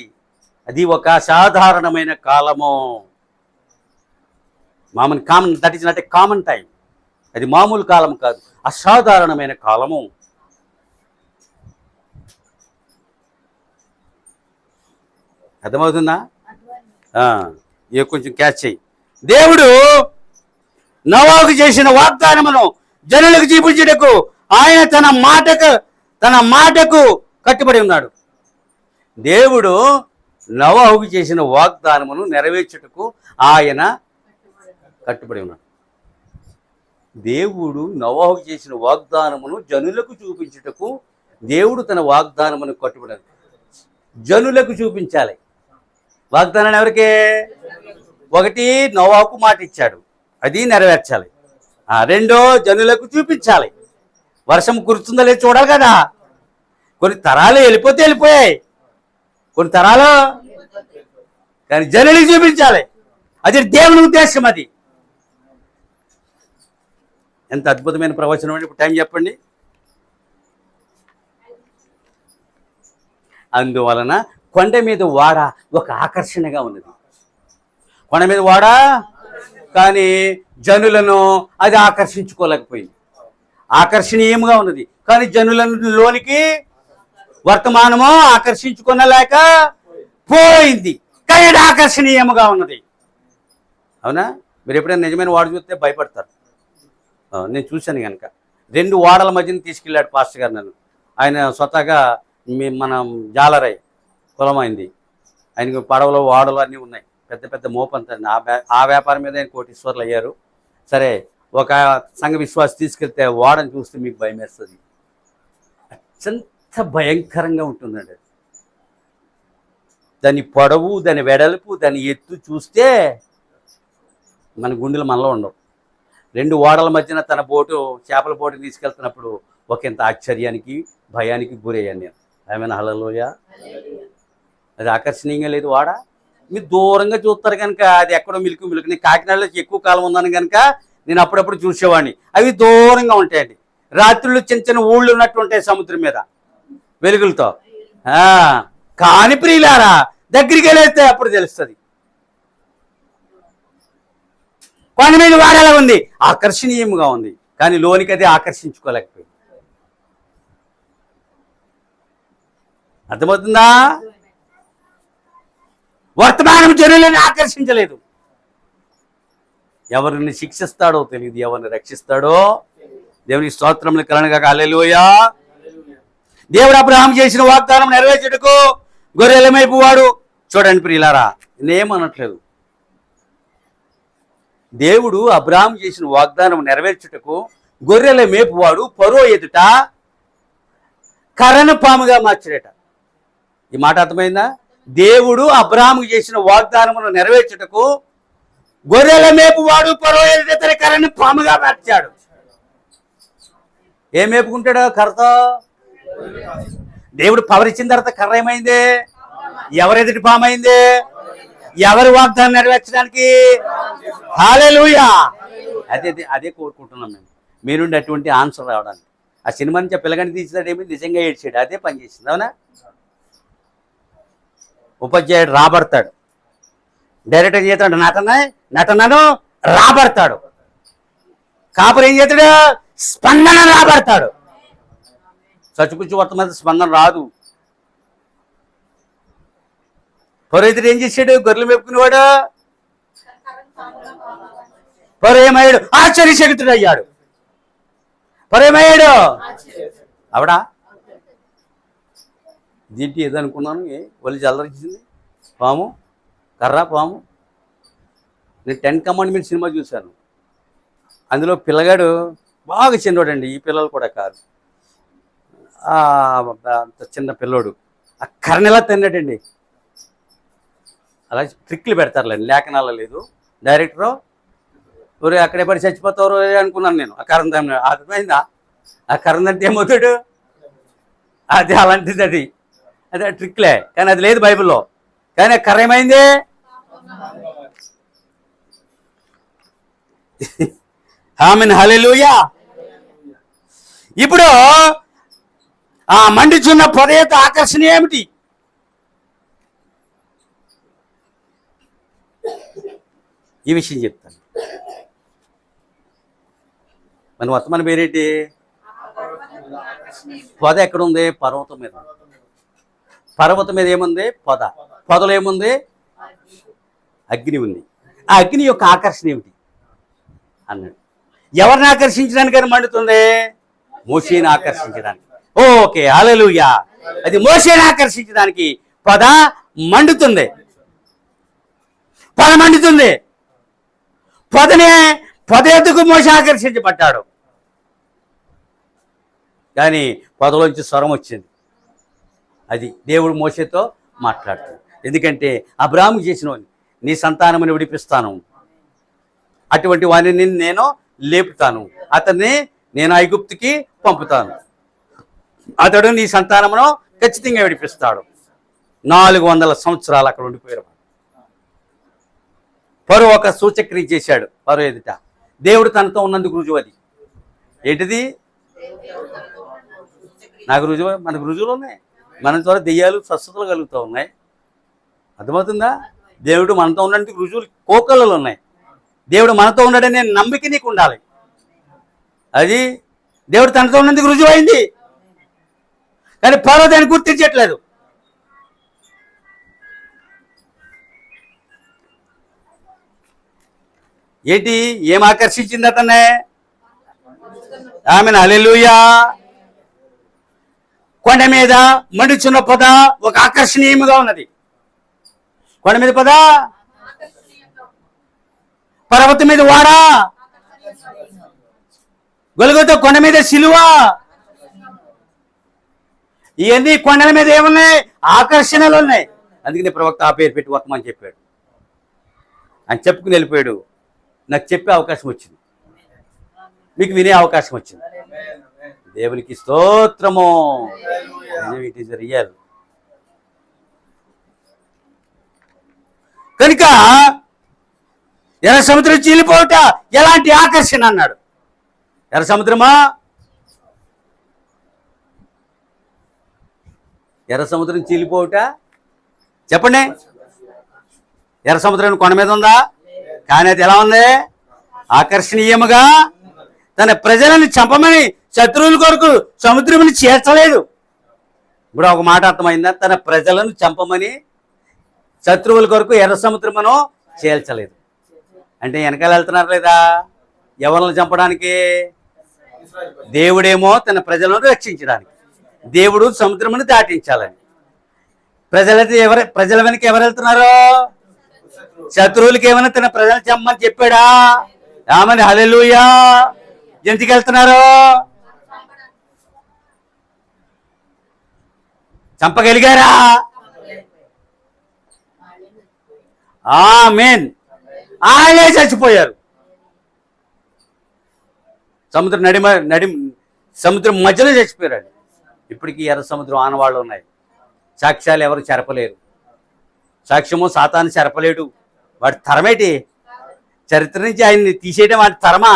అది ఒక అసాధారణమైన కాలము. That is not a common time. అది మామూలు కాలం కాదు, అసాధారణమైన కాలము. అర్థమవుతుందా? కొంచెం క్యాచ్ చేయి. దేవుడు నోవాహుకు చేసిన వాగ్దానమును జనులకు చూపించుటకు ఆయన తన మాటకు కట్టుబడి ఉన్నాడు. దేవుడు నోవాహుకు చేసిన వాగ్దానమును నెరవేర్చుటకు ఆయన కట్టుబడి ఉన్నాడు. దేవుడు నోవాహుకు చేసిన వాగ్దానమును జనులకు చూపించుటకు దేవుడు తన వాగ్దానమును కట్టుబడి, జనులకు చూపించాలి. వాగ్దానాన్ని ఎవరికి? 1 నోవాహుకు మాట ఇచ్చాడు, అది నెరవేర్చాలి. 2 జనులకు చూపించాలి. వర్షం కురుస్తుందో లేదు చూడాలి కదా. కొన్ని తరాలు వెళ్ళిపోయాయి, కొన్ని తరాలు, కానీ జనులకు చూపించాలి. అది దేవుని ఉద్దేశం. అది ఎంత అద్భుతమైన ప్రవచనం అండి. ఇప్పుడు టైం చెప్పండి. అందువలన కొండ మీద వాడ ఒక ఆకర్షణగా ఉన్నది. కొండ మీద వాడ కానీ జనులను అది ఆకర్షించుకోలేకపోయింది. ఆకర్షణీయంగా ఉన్నది కానీ జనులను లోనికి వర్తమానము ఆకర్షించుకోనలేక పోయింది. కానీ అది ఆకర్షణీయముగా ఉన్నది. అవునా? మీరు ఎప్పుడైనా నిజమైన వాడు చూస్తే భయపడతారు. నేను చూశాను కనుక 2 వాడల మధ్యన తీసుకెళ్ళాడు పాస్టర్ గారు నన్ను. ఆయన స్వతహాగా మనం జాలరాయి కులం అయింది. ఆయనకి పడవలు వాడలు అన్నీ ఉన్నాయి, పెద్ద పెద్ద మోపంత. ఆ వ్యాపారం మీద ఆయన కోటీశ్వర్లు అయ్యారు. సరే, ఒక సంఘ విశ్వాసి తీసుకెళ్తే వాడని చూస్తే మీకు భయం వేస్తుంది. అత్యంత భయంకరంగా ఉంటుందండి. దాని పొడవు, దాని వెడల్పు, దాని ఎత్తు చూస్తే మన గుండెలు మనలో ఉండవు. 2 ఓడల మధ్యన తన బోటు, చేపల బోటుని తీసుకెళ్తున్నప్పుడు ఒకంత ఆశ్చర్యానికి భయానికి గురయ్యాను నేను. ఆమె హల్లెలూయా. అది ఆకర్షణీయంగా లేదు వాడ. మీరు దూరంగా చూస్తారు కనుక అది ఎక్కడో మిలుకు. నేను కాకినాడలో ఎక్కువ కాలం ఉన్నాను కనుక నేను అప్పుడప్పుడు చూసేవాడిని. అవి దూరంగా ఉంటాయండి. రాత్రులు చిన్న చిన్న ఊళ్ళు ఉన్నట్టు ఉంటాయి సముద్రం మీద వెలుగులతో. కాని ప్రియులారా, దగ్గరికి వెళ్ళేస్తే అప్పుడు తెలుస్తుంది. కొండ మీద వాడేలా ఉంది, ఆకర్షణీయంగా ఉంది, కానీ లోనికి అది ఆకర్షించుకోలేకపోయింది. అర్థమవుతుందా? వర్తమానం జనులను ఆకర్షించలేదు. ఎవరిని శిక్షిస్తాడో తెలియదు, ఎవరిని రక్షిస్తాడో. దేవునికి స్తోత్రములు కలుగునుగాక. హల్లెలూయా. దేవుడు అబ్రహాము చేసిన వాగ్దానం నెరవేర్చుటకు గొర్రెల మేపువాడు. చూడండి ప్రియులారా, నేనేమనట్లేదు. దేవుడు అబ్రహాము చేసిన వాగ్దానం నెరవేర్చుటకు గొర్రెల మేపువాడు ఫరో ఎదుట కర్రను పాముగా మార్చాడట. ఈ మాట అర్థమైందా? దేవుడు అబ్రహాముకు చేసిన వాగ్దానమును నెరవేర్చుటకు గొర్రెల మేపువాడు ఫరో ఎదుట కర్రను పాముగా మార్చాడు. ఏం మేపుకుంటాడు? కర్రతో. దేవుడు పవర్ ఇచ్చిన తర్వాత కర్ర ఏమైంది? ఎవరెదుటి పాము అయింది? ఎవరి వాగ్దానం నెరవేర్చడానికి? హల్లెలూయా. అదే కోరుకుంటున్నాం మేము, మీ నుండి అటువంటి ఆన్సర్ రావడానికి. ఆ సినిమా నుంచి ఆ పిల్లగాని తీసినాడు, ఏమి నిజంగా ఏడ్చాడు. అదే పని చేసింది. అవునా? ఉపాధ్యాయుడు రాబడతాడు, డైరెక్టర్ చేస్తాడు నటనను రాబడతాడు. కాపురు ఏం చేస్తాడు? స్పందన రాబడతాడు. చచ్చుకుచ్చు వర్తమాన స్పందన రాదు. పరోహితుడు ఏం చేశాడు? గొర్రెలు మేపుకునేవాడు. పరోయమయ్యాడు, ఆశ్చర్యశక్తుడు అయ్యాడు. పరోయమయ్యాడు అవడా. దీంట్లో ఏదనుకున్నాను, వాళ్ళు జల్లరించింది పాము, కర్ర పాము. నేను 10 కమాండ్మెంట్స్ సినిమా చూశాను. అందులో పిల్లగాడు బాగా చిన్నవాడండి, ఈ పిల్లలు కూడా కాదు, అంత చిన్న పిల్లోడు ఆ కర్రని ఎలా తిన్నాడండి. అలా ట్రిక్లు పెడతారులేండి, లేఖనాల్లో లేదు. డైరెక్టరు ఊరే అక్కడే పడి చచ్చిపోతారు అనుకున్నాను నేను. ఆ కర్రను తిన్నా. అర్థమైందా? ఆ కర్రను అంటే ఏమవుతాడు? అది అలాంటిది, అది ట్రిక్లే, కానీ అది లేదు బైబిల్లో. కానీ ఆ కర్ర ఏమైంది? ఆమేన్. హల్లెలూయా. ఇప్పుడు ఆ మండిచున్న పొద యొక్క ఆకర్షణ ఏమిటి? ఈ విషయం చెప్తాను. మన వర్తమాన పేరేంటి? పొద ఎక్కడుంది? పర్వతం మీద. పర్వతం మీద ఏముంది? పొద. పొదలో ఏముంది? అగ్ని ఉంది. ఆ అగ్ని యొక్క ఆకర్షణ ఏమిటి అన్నాడు. ఎవరిని ఆకర్షించడానికైనా మండుతుంది? మోషేని ఆకర్షించడానికి. ఓకే, హల్లెలూయా. అది మోషేని ఆకర్షించడానికి పొద మండుతుంది. పొద మండుతుంది. పొద ఎద్దుకు మోషే ఆకర్షించబడ్డాడు. కానీ పొదలోంచి స్వరం వచ్చింది. అది దేవుడు మోషేతో మాట్లాడుతాడు. ఎందుకంటే అబ్రాహాము చేసిన నీ సంతానముని విడిపిస్తాను, అటువంటి వారిని నేను లేపుతాను, అతన్ని నేను ఐగుప్తుకి పంపుతాను, అతడు నీ సంతానమును ఖచ్చితంగా విడిపిస్తాడు. 400 సంవత్సరాలు అక్కడ ఉండిపోయారు. ఫరో ఒక సూచక్రియ చేశాడు ఫరో ఎదుట. దేవుడు తనతో ఉన్నందుకు రుజువు. అది ఏంటిది? నాకు రుజువు, మనకు రుజువులు ఉన్నాయి. మన ద్వారా దెయ్యాలు స్వస్థతలు కలుగుతూ ఉన్నాయి. అర్థమవుతుందా? దేవుడు మనతో ఉండడానికి రుజువులు కోకలలో ఉన్నాయి. దేవుడు మనతో ఉన్నాడనే నమ్మిక నీకు ఉండాలి. అది దేవుడు తనతో ఉన్నందుకు రుజువు అయింది. కానీ పర్వ దాన్ని గుర్తించట్లేదు. ఏంటి, ఏం ఆకర్షించింది అతన్నే? ఆమెను హల్లెలూయా. కొండ మీద మండుచున్న పొద ఒక ఆకర్షణీయముగా ఉన్నది. కొండ మీద పొద, పర్వతం మీద వాడ, గొల్గొతా కొండ మీద సిలువ, ఇవన్నీ కొండల మీద ఏమున్నాయి? ఆకర్షణలు ఉన్నాయి. అందుకని ప్రవక్త ఆ పేరు పెట్టి వర్తమని చెప్పాడు. అని చెప్పుకుని వెళ్ళిపోయాడు. నాకు చెప్పే అవకాశం వచ్చింది, మీకు వినే అవకాశం వచ్చింది. దేవునికి స్తోత్రము. It is real. కనుక ఎర్ర సముద్రం చీలిపోవట ఎలాంటి ఆకర్షణ అన్నాడు. ఎర్ర సముద్రమా, ఎర్ర సముద్రం చీలిపోవట చెప్పండి. ఎర్ర సముద్రం కొండ మీద ఉందా? కానీ అది ఎలా ఉంది? ఆకర్షణీయముగా తన ప్రజలను చంపమని శత్రువుల కొరకు సముద్రముని చేర్చలేదు. ఇప్పుడు ఒక మాట అర్థమైందా? తన ప్రజలను చంపమని శత్రువుల కొరకు ఎర్ర సముద్రమును చేల్చలేదు. అంటే వెనకాల వెళ్తున్నారు లేదా? ఎవరిని చంపడానికి? దేవుడేమో తన ప్రజలను రక్షించడానికి, దేవుడు సముద్రమును దాటించాలని. ప్రజల వెనక ఎవరు వెళ్తున్నారు? శత్రువులకి ఏమైనా తన ప్రజలు చంపమని చెప్పాడా? ఆమెను హల్లెలూయా. ఎందుకు వెళ్తున్నారు? చంపగలిగారా? ఆమేన్. ఆయనే చచ్చిపోయారు. సముద్రం మధ్యలో చచ్చిపోయారు. ఇప్పటికీ ఎర్ర సముద్రం ఆనవాళ్ళు ఉన్నాయి. సాక్ష్యాలు ఎవరు చెరపలేరు. సాక్ష్యము సాతాను చెరపలేడు. వాడి తరమేటి? చరిత్ర నుంచి ఆయన్ని తీసేయడం వాడి తరమా?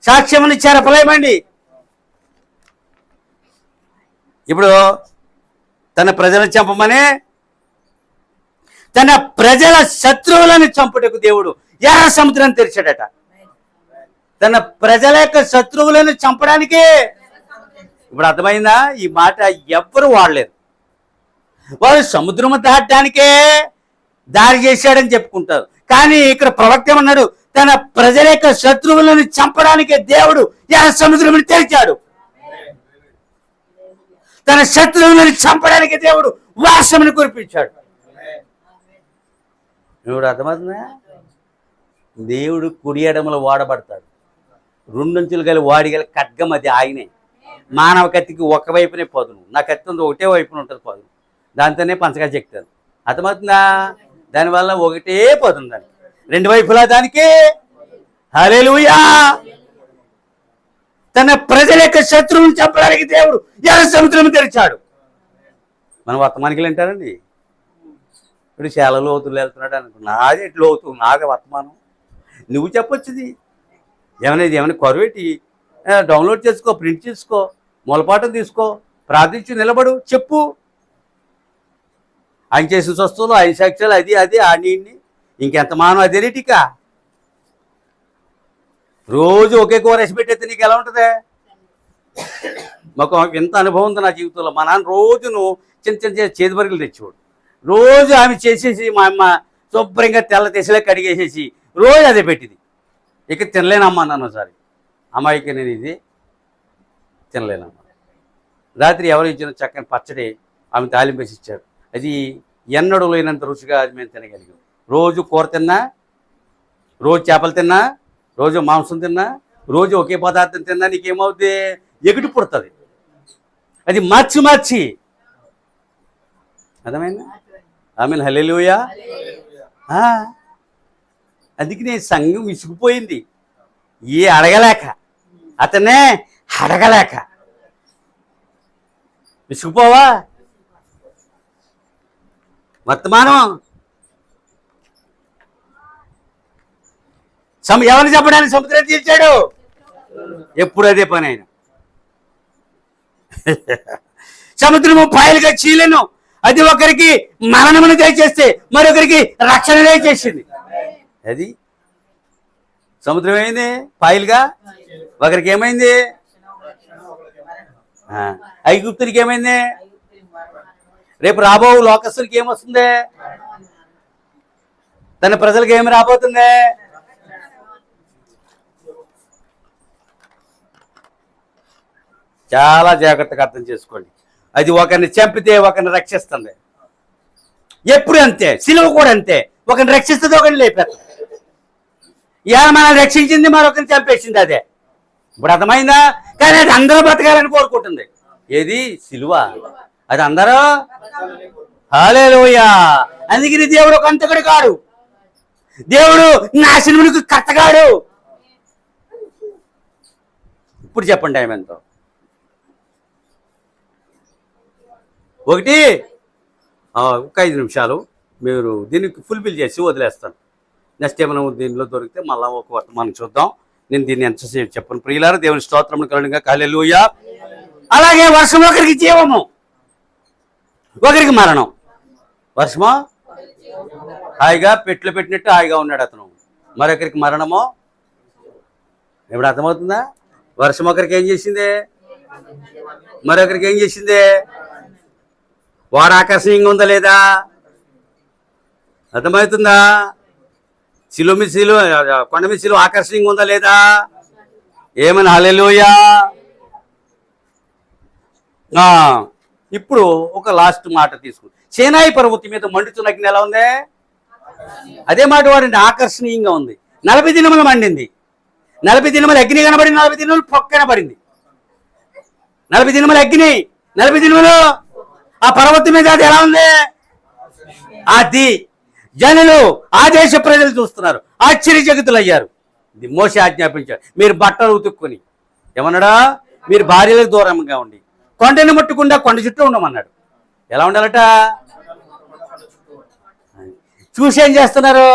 సాక్ష్యముని చెరపలేమండి. ఇప్పుడు తన ప్రజలను చంపమని, తన ప్రజల శత్రువులను చంపుటకు దేవుడు ఎర్ర సముద్రాన్ని తెరిచాడట. తన ప్రజల యొక్క శత్రువులను చంపడానికి. ఇప్పుడు అర్థమైందా? ఈ మాట ఎవ్వరు వాడలేరు. వాళ్ళు సముద్రము దాటడానికే దారి చేశాడని చెప్పుకుంటారు. కానీ ఇక్కడ ప్రవక్త ఏమన్నాడు? తన ప్రజల యొక్క శత్రువులను చంపడానికే దేవుడు ఎర్ర సముద్రమును తెరిచాడు. తన శత్రువులను చంపడానికి దేవుడు వర్షమును కురిపించాడు. దేవుడు అర్థమవుతుందా? దేవుడు కుడి ఎడమలో వాడబడతాడు. రెండంచులు గల వాడిగల ఖడ్గం అది ఆయనే. మానవ కత్తికి ఒకవైపునే పదును, నా కత్తి ఉంది ఒకటే వైపున ఉంటుంది పదును, దాంతోనే పంచగా చెక్తాను. అర్థమవుతుందా? దానివల్ల ఒకటే పదును, దానికి రెండు వైపులా దానికి. హల్లెలూయా. తన ప్రజల యొక్క శత్రువుని చంపడానికి దేవుడు ఎర్ర సముద్రం తెరిచాడు. మనం వర్తమానికి వింటారండి. ఇప్పుడు చాలా లోతులు వెళ్తున్నాడు అనుకో, నాది ఎట్లు లోతు, నాదే వర్తమానం. నువ్వు చెప్పొచ్చుది. ఏమైనా కొరవేటి డౌన్లోడ్ చేసుకో, ప్రింట్ చేసుకో, మూలపాఠం తీసుకో, ప్రార్థించి నిలబడు, చెప్పు. ఆయన చేసిన స్వస్థలు, ఆయన సాక్ష్యాలు, అది ఆడిని ఇంకెంత మానం అదేటికా. రోజు ఒకే కూర వేసి పెట్టేస్తే నీకు ఎలా ఉంటుంది? మాకు ఎంత అనుభవం ఉంది నా జీవితంలో. మా నాన్న రోజును చిన్న చిన్న చేతి బరుగులు తెచ్చేవాడు. రోజు ఆమె చేసేసి మా అమ్మ శుభ్రంగా తెల్ల తెసలే కడిగేసేసి రోజు అదే పెట్టింది. ఇక తినలేనమ్మా నన్ను ఒకసారి. అమ్మాయికి నేను ఇది తినలేనమ్మా. రాత్రి ఎవరు ఇచ్చిన చక్కని పచ్చడి ఆమె తాలింపేసి ఇచ్చారు. అది ఎన్నడూ లేనంత రుచిగా అది మేము తినగలిగాం. రోజు కూర తిన్నా, రోజు చేపలు తిన్నా, రోజు మాంసం తిన్నా, రోజు ఒకే పదార్థం తిన్నా నీకేమవుతుంది? ఎగుటి పుడుతుంది. అది మార్చి అర్థమైందా? Amen hallelujah. అందుకనే సంఘం విసిగిపోయింది. అడగలేక, అతనే అడగలేక. విసిగిపోవా? వర్తమానం ఎవరిని చెప్పడానికి సముద్రం తీర్చాడు? ఎప్పుడు అదే పని ఆయన. సముద్రము పాయలుగా చీలెను. అది ఒకరికి మరణమును దయచేస్తే మరొకరికి రక్షణ దయచేసింది. అది సముద్రం ఏమైంది? పాయలుగా. ఒకరికి ఏమైంది? ఐగుప్తునికి ఏమైంది? రేపు రాబో లోకస్తునికి ఏమొస్తుంది? తన ప్రజలకు ఏమి రాబోతుంది? చాలా జాగ్రత్తగా అర్థం చేసుకోండి. అది ఒకరిని చంపితే ఒకరిని రక్షిస్తుంది. ఎప్పుడు అంతే, సిలువ కూడా అంతే. ఒకరిని రక్షిస్తుంది, ఒకరిని లేపేస్తుంది. ఇవాళ మనం రక్షించింది, మరొకరిని చంపేసింది. అదే ఇప్పుడు అర్థమైందా? కానీ అది అందరూ బతకాలని కోరుకుంటుంది. ఏది? సిలువ. అది అందరూ. హల్లెలూయా. అందుకని దేవుడు ఒక అంతకుడు కాడు. దేవుడు నాశనమునికి కర్తగాడు. ఇప్పుడు చెప్పండి టైం ఎంతో? 1 ఒక 5 నిమిషాలు మీరు దీనికి ఫుల్ఫిల్ చేసి వదిలేస్తాను. నెక్స్ట్ ఏమైనా దీనిలో దొరికితే మళ్ళీ ఒక వర్తమానం చూద్దాం. నేను దీన్ని ఎంతసేపు చెప్పను. ప్రియులారా, దేవుని స్తోత్రములు కలుగునుగా. హల్లెలూయా. అలాగే వర్షం ఒకరికి జీవము, ఒకరికి మరణం. వర్షమో హాయిగా పెట్లు పెట్టినట్టు హాయిగా ఉన్నాడు అతను. మరొకరికి మరణమో. ఇప్పుడు అర్థమవుతుందా? వర్షం ఒకరికి ఏం చేసింది, మరొకరికి ఏం చేసింది? వాడు ఆకర్షణీయంగా ఉందా లేదా? అర్థమవుతుందా? కొండ మీద శిలువ ఆకర్షణీయంగా ఉందా లేదా? ఏమని? హల్లెలూయా. ఇప్పుడు ఒక లాస్ట్ మాట తీసుకుంది. సేనాయి పర్వతం మీద మండుతున్న అగ్ని ఎలా ఉంది? అదే మాట వాడండి, ఆకర్షణీయంగా ఉంది. 40 దినములు మండింది. 40 దినములు అగ్ని కనబడింది, 40 దినములు పొక్క కనబడింది. 40 దినములు అగ్ని, 40 దినములు ఆ పర్వతం మీద. అది ఎలా ఉంది? అది జనులు, ఆ దేశ ప్రజలు చూస్తున్నారు, ఆశ్చర్యచకితులు అయ్యారు. ఇది మోషే ఆజ్ఞాపించాడు. మీరు బట్టలు ఉతుక్కొని ఏమన్నాడా? మీరు భార్యలకు దూరంగా ఉండి కొండని ముట్టకుండా కొండ చుట్టూ ఉండమన్నాడు. ఎలా ఉండాలట? చూసి ఏం చేస్తున్నారు?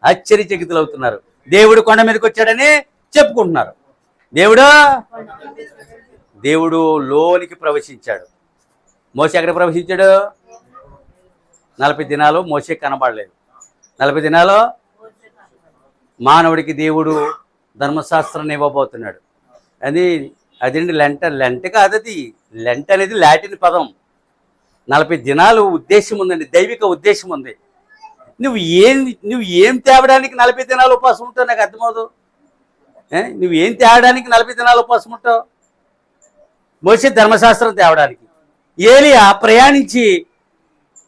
ఆశ్చర్యచకితులు అవుతున్నారు. దేవుడు కొండ మీదకి వచ్చాడని చెప్పుకుంటున్నారు. దేవుడు లోనికి ప్రవేశించాడు. మోషే ఎక్కడ ప్రవేశించాడు? 40 దినాలు మోషే కనబడలేదు. 40 దినాలు మానవుడికి దేవుడు ధర్మశాస్త్రాన్ని ఇవ్వబోతున్నాడు. అదండి లెంట కాదు. అది లెంట అనేది లాటిన్ పదం. 40 దినాలు ఉద్దేశం ఉందండి, దైవిక ఉద్దేశం ఉంది. నువ్వు ఏం తేవడానికి 40 దినాలు ఉపవాసం ఉంటావు? నాకు అర్థమవుదు. నువ్వేం తేవడానికి 40 దినాలు ఉపవాసం ఉంటావు? మోషే ధర్మశాస్త్రం తేవడానికి, ఏలియా ప్రయాణించి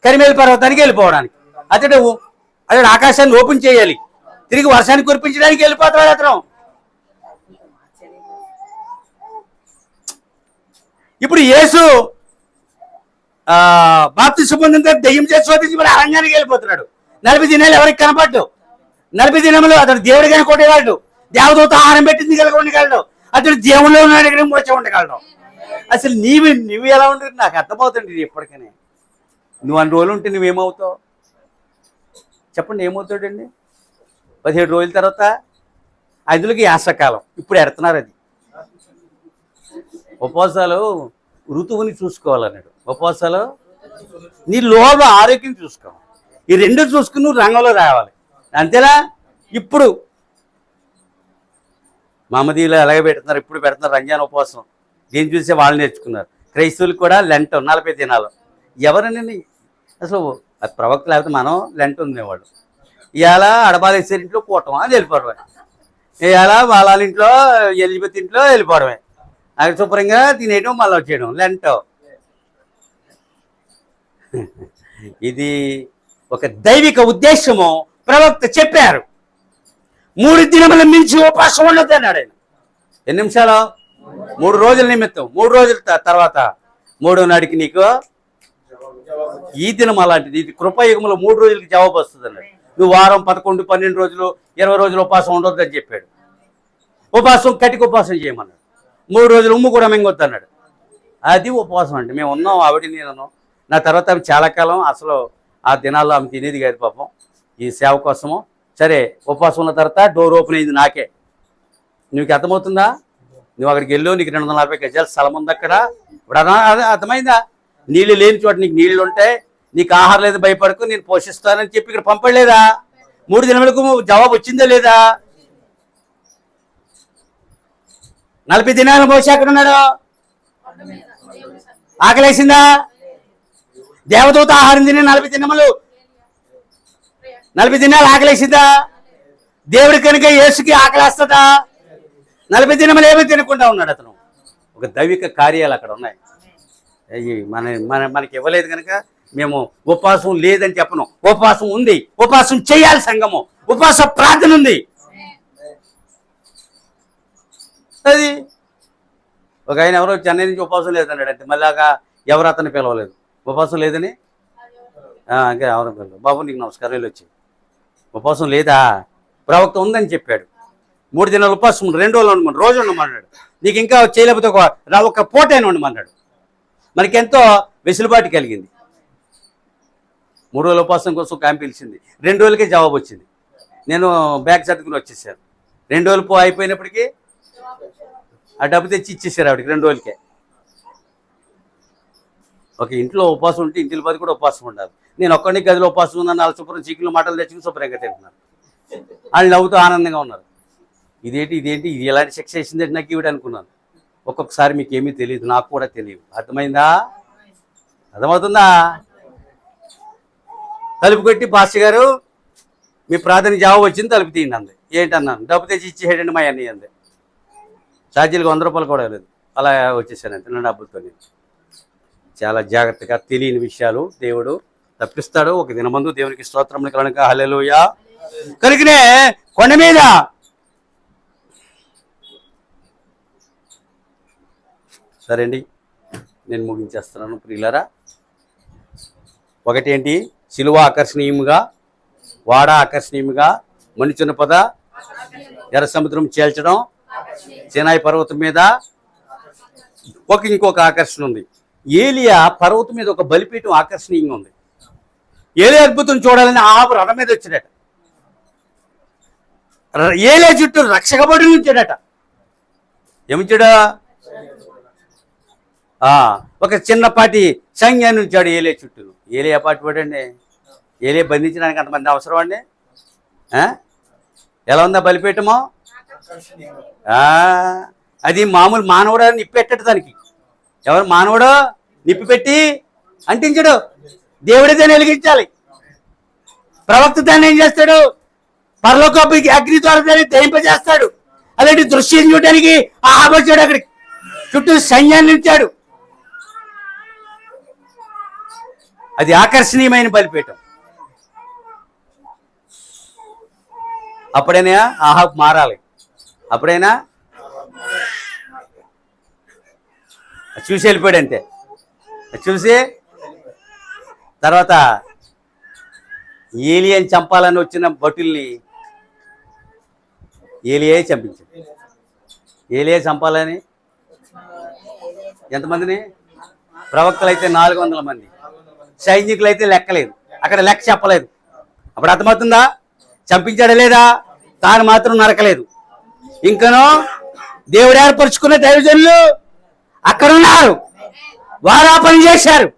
కరిమేలు పర్వతానికి వెళ్ళిపోవడానికి, అతడు ఆకాశాన్ని ఓపెన్ చేయాలి, తిరిగి వర్షాన్ని కురిపించడానికి వెళ్ళిపోతాడు అతను. ఇప్పుడు యేసు బాప్తిస్మం పొందిన తర్వాత దెయ్యం చేసి శోధించి మరి అరణ్యానికి వెళ్ళిపోతున్నాడు. 40 దినాలు ఎవరికి కనపడ్డు? 40 దినములు అతడు దేవుడిగానే కొట్టేవాడు. దేవదూత ఆహారం పెట్టింది కలిగి ఉండగలడు. అతడు దేవుళ్ళు ఉన్నాడు, ఇక్కడ మోసే ఉండగలడు. అసలు నువ్వు ఎలా ఉంటుంది? నాకు అర్థమవుతుంది ఇది ఎప్పటికనే. నువ్వు అన్ని రోజులు ఉంటే నువ్వేమవుతావు చెప్పండి? ఏమవుతాడండి? 17 రోజుల తర్వాత అందులోకి యాసకాలం. ఇప్పుడు ఎడుతున్నారు. అది ఉపవాసాలు ఋతువుని చూసుకోవాలన్నాడు. ఉపవాసాలు నీ లోపల ఆరోగ్యం చూసుకోవాలి. ఈ 2 చూసుకుని నువ్వు రంగంలో రావాలి. అంతేనా? ఇప్పుడు మహమ్మదీలు ఎలాగ పెడుతున్నారు, ఇప్పుడు పెడుతున్నారు రంజాన్ ఉపవాసం. దీన్ని చూసే వాళ్ళు నేర్చుకున్నారు. క్రైస్తవులు కూడా లెంట్ 40 దినాలు. ఎవరని అసలు ప్రవక్త లేకపోతే మనం లెంట్ ఉండేవాళ్ళు. ఇవాళ అడబాలేశ్వరి ఇంట్లో కూటం అని వెళ్ళిపోవడమే. ఇవాళ వాళ్ళ ఇంట్లో ఎలిజబెత్ ఇంట్లో వెళ్ళిపోవడమే. అది శుభ్రంగా తినేయడం, మళ్ళీ వచ్చేయడం లెంట్. ఇది ఒక దైవిక ఉద్దేశము. ప్రవక్త చెప్పారు 3 దినముల మించి ఉపవాసం ఉండదు అన్నాడు ఆయన. ఎన్ని నిమిషాలు? 3 రోజుల నిమిత్తం. 3 రోజుల తర్వాత 3వ నాడికి నీకు ఈ దినం అలాంటిది. ఇది కృపయుగంలో 3 రోజులకి జవాబు వస్తుంది అన్నాడు. నువ్వు వారం 11, 12 రోజులు 20 రోజులు ఉపవాసం ఉండొద్దు అని చెప్పాడు. ఉపవాసం కటిక ఉపవాసం చేయమన్నాడు. 3 రోజులు ఉమ్ము కూడా మింగొద్దు అన్నాడు. అది ఉపవాసం అంటే. మేము ఉన్నాం, ఆవిడ నేను. నా తర్వాత ఆమె చాలా కాలం అసలు ఆ దినాల్లో ఆమె తినేది కాదు పాపం, ఈ సేవ కోసము. సరే, ఉపవాసం ఉన్న తర్వాత డోర్ ఓపెన్ అయింది నాకే. నీకు అర్థమవుతుందా? నువ్వు అక్కడికి వెళ్ళు, నీకు 240 గజాల స్థలం ఉంది అక్కడ. ఇప్పుడు అర్థమైందా? నీళ్లు లేని చోట నీకు నీళ్లు ఉంటాయి, నీకు ఆహారం లేదు భయపడకు, నేను పోషిస్తానని చెప్పి ఇక్కడ పంపలేదా? 3 దినములకు జవాబు వచ్చిందా లేదా? 40 దినాలు మోషే ఎక్కడ ఉన్నాడు? ఆకలేసిందా? దేవదూత ఆహారం తిని 40 దినములు 40 దినాలు ఆకలేసిందా? దేవుడి కనుక యేసుకి ఆకలేస్తుందా? 40 దినములు ఏమీ తినకుండా ఉన్నాడు అతను. ఒక దైవిక కార్యాలు అక్కడ ఉన్నాయి. మనకి ఇవ్వలేదు కనుక మేము ఉపవాసం లేదని చెప్పను. ఉపవాసం ఉంది, ఉపవాసం చేయాలి. సంఘము ఉపవాస ప్రార్థన ఉంది. అది ఒక ఆయన ఎవరో చెన్నై నుంచి ఉపవాసం లేదన్నాడు అంటే మళ్ళాగా ఎవరు అతన్ని పిలవలేదు. ఉపవాసం లేదని ఇంకా ఎవరు పిలవలేదు. బాబు నీకు నమస్కారం వెళ్ళి వచ్చి ఉపవాసం లేదా? ప్రవక్త ఉందని చెప్పాడు. 3 దినాలు ఉపవాసం 2 రోజులు ఉండమని, రోజు ఉండమన్నాడు. నీకు ఇంకా చేయలేకపోతే ఒక పూట అయినా ఉండమన్నాడు. మనకెంతో వెసులుబాటు కలిగింది. 3 రోజుల ఉపవాసం కోసం క్యాంప్ పిలిచింది. 2 రోజులకే జవాబు వచ్చింది. నేను బ్యాగ్ సర్దుకుని వచ్చేసాను. 2 రోజులు అయిపోయినప్పటికీ ఆ డబ్బు తెచ్చి ఇచ్చేసారు ఆవిడకి 2 రోజులకే. ఒక ఇంట్లో ఉపవాసం ఉంటే ఇంటిలో పది కూడా ఉపవాసం ఉండాలి. నేను ఒక్కడిని గదిలో ఉపవాసం ఉన్నాను. 4 శుభ్రం చిక్కులు మాటలు తెచ్చుకుని శుభ్రంగా తింటున్నాను. వాళ్ళు నవ్వుతూ ఆనందంగా ఉన్నారు. ఇదేంటి ఇది ఎలాంటి శిక్ష వేసిందంటే నాకు ఇవిడ అనుకున్నాను. ఒక్కొక్కసారి మీకు ఏమీ తెలియదు, నాకు కూడా తెలియదు. అర్థమైందా? అర్థమవుతుందా? తలుపు కొట్టి పాస్టర్ గారు మీ ప్రార్థన జవాబు వచ్చింది, తలుపు తీయండి అంది. ఏంటన్నాను? డబ్బు తెచ్చి ఇచ్చేయండి మా అన్నీ అంది. ఛార్జీలకు 100 రూపాయలు కూడా లేదు. అలా వచ్చేసాను అంతే నా డబ్బులతో. నేను చాలా జాగ్రత్తగా తెలియని విషయాలు దేవుడు తప్పిస్తాడు. ఒక దినమందు దేవునికి స్తోత్రములు కనుక హల్లెలూయా. కనుకనే కొండ మీద సరే అండి, నేను ముగించేస్తున్నాను ప్రియులారా. ఒకటేంటి? సిలువ ఆకర్షణీయముగా, వాడ ఆకర్షణీయముగా, మనుచున్న పద ఎర్ర సముద్రం చేల్చడం, సినాయి పర్వతం మీద ఇంకొక ఆకర్షణ ఉంది. ఏలియా పర్వతం మీద ఒక బలిపీఠం ఆకర్షణీయంగా ఉంది. ఏలియా అద్భుతం చూడాలని ఆహాబు రథం మీద వచ్చాడట. ఏలియా చుట్టూ రక్షకబడి ఉంచాడట. ఏమిచ్చాడా? ఒక చిన్నపాటి సైన్యాన్ని ఉంచాడు ఏలియా చుట్టూ. ఏలియా పాటు పడండి. ఏలియా బంధించడానికి అంతమంది అవసరం అండి? ఎలా ఉందా బలిపీఠమో? అది మామూలు మానవుడు నిప్పెట్టాడు దానికి. ఎవరు మానవుడు నిప్పి పెట్టి అంటించడు, దేవుడే దాన్ని వెలిగించాలి. ప్రవక్త దాన్ని ఏం చేస్తాడు? పరలోకపు అగ్ని ద్వారా దాన్ని దహింపజేస్తాడు. అలాంటి దృశ్యం చూడడానికి ఆహాబు వచ్చాడు. అక్కడికి చుట్టూ సైన్యాన్ని ఉంచాడు. అది ఆకర్షణీయమైన బలిపీఠం. అప్పుడైనా ఆహాబు మారాలి. అప్పుడైనా చూసి వెళ్ళిపోయాడు అంతే. చూసి తర్వాత ఏలియాని చంపాలని వచ్చిన భటుల్ని ఏలియా చంపించాడు. ఏలియా చంపాలని ఎంతమందిని? ప్రవక్తలైతే 400 మంది, సైనికులైతే లెక్కలేదు. అక్కడ లెక్క చెప్పలేదు. అప్పుడు అర్థమవుతుందా? చంపించాడా లేదా? తాను మాత్రం నరకలేదు. ఇంకనో దేవుడు ఏర్పరచుకున్న దైవజనులు అక్కడ ఉన్నారు. వారు ఆ పని చేశారు.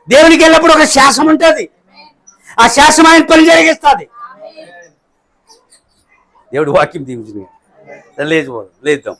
దేవునికి వెళ్ళినప్పుడు ఒక శాసనం ఉంటుంది. ఆ శాసనం ఆయన పని జరిగిస్తుంది. దేవుడు వాక్యం దీవించింది. లేచిపోదు లేద్దాం.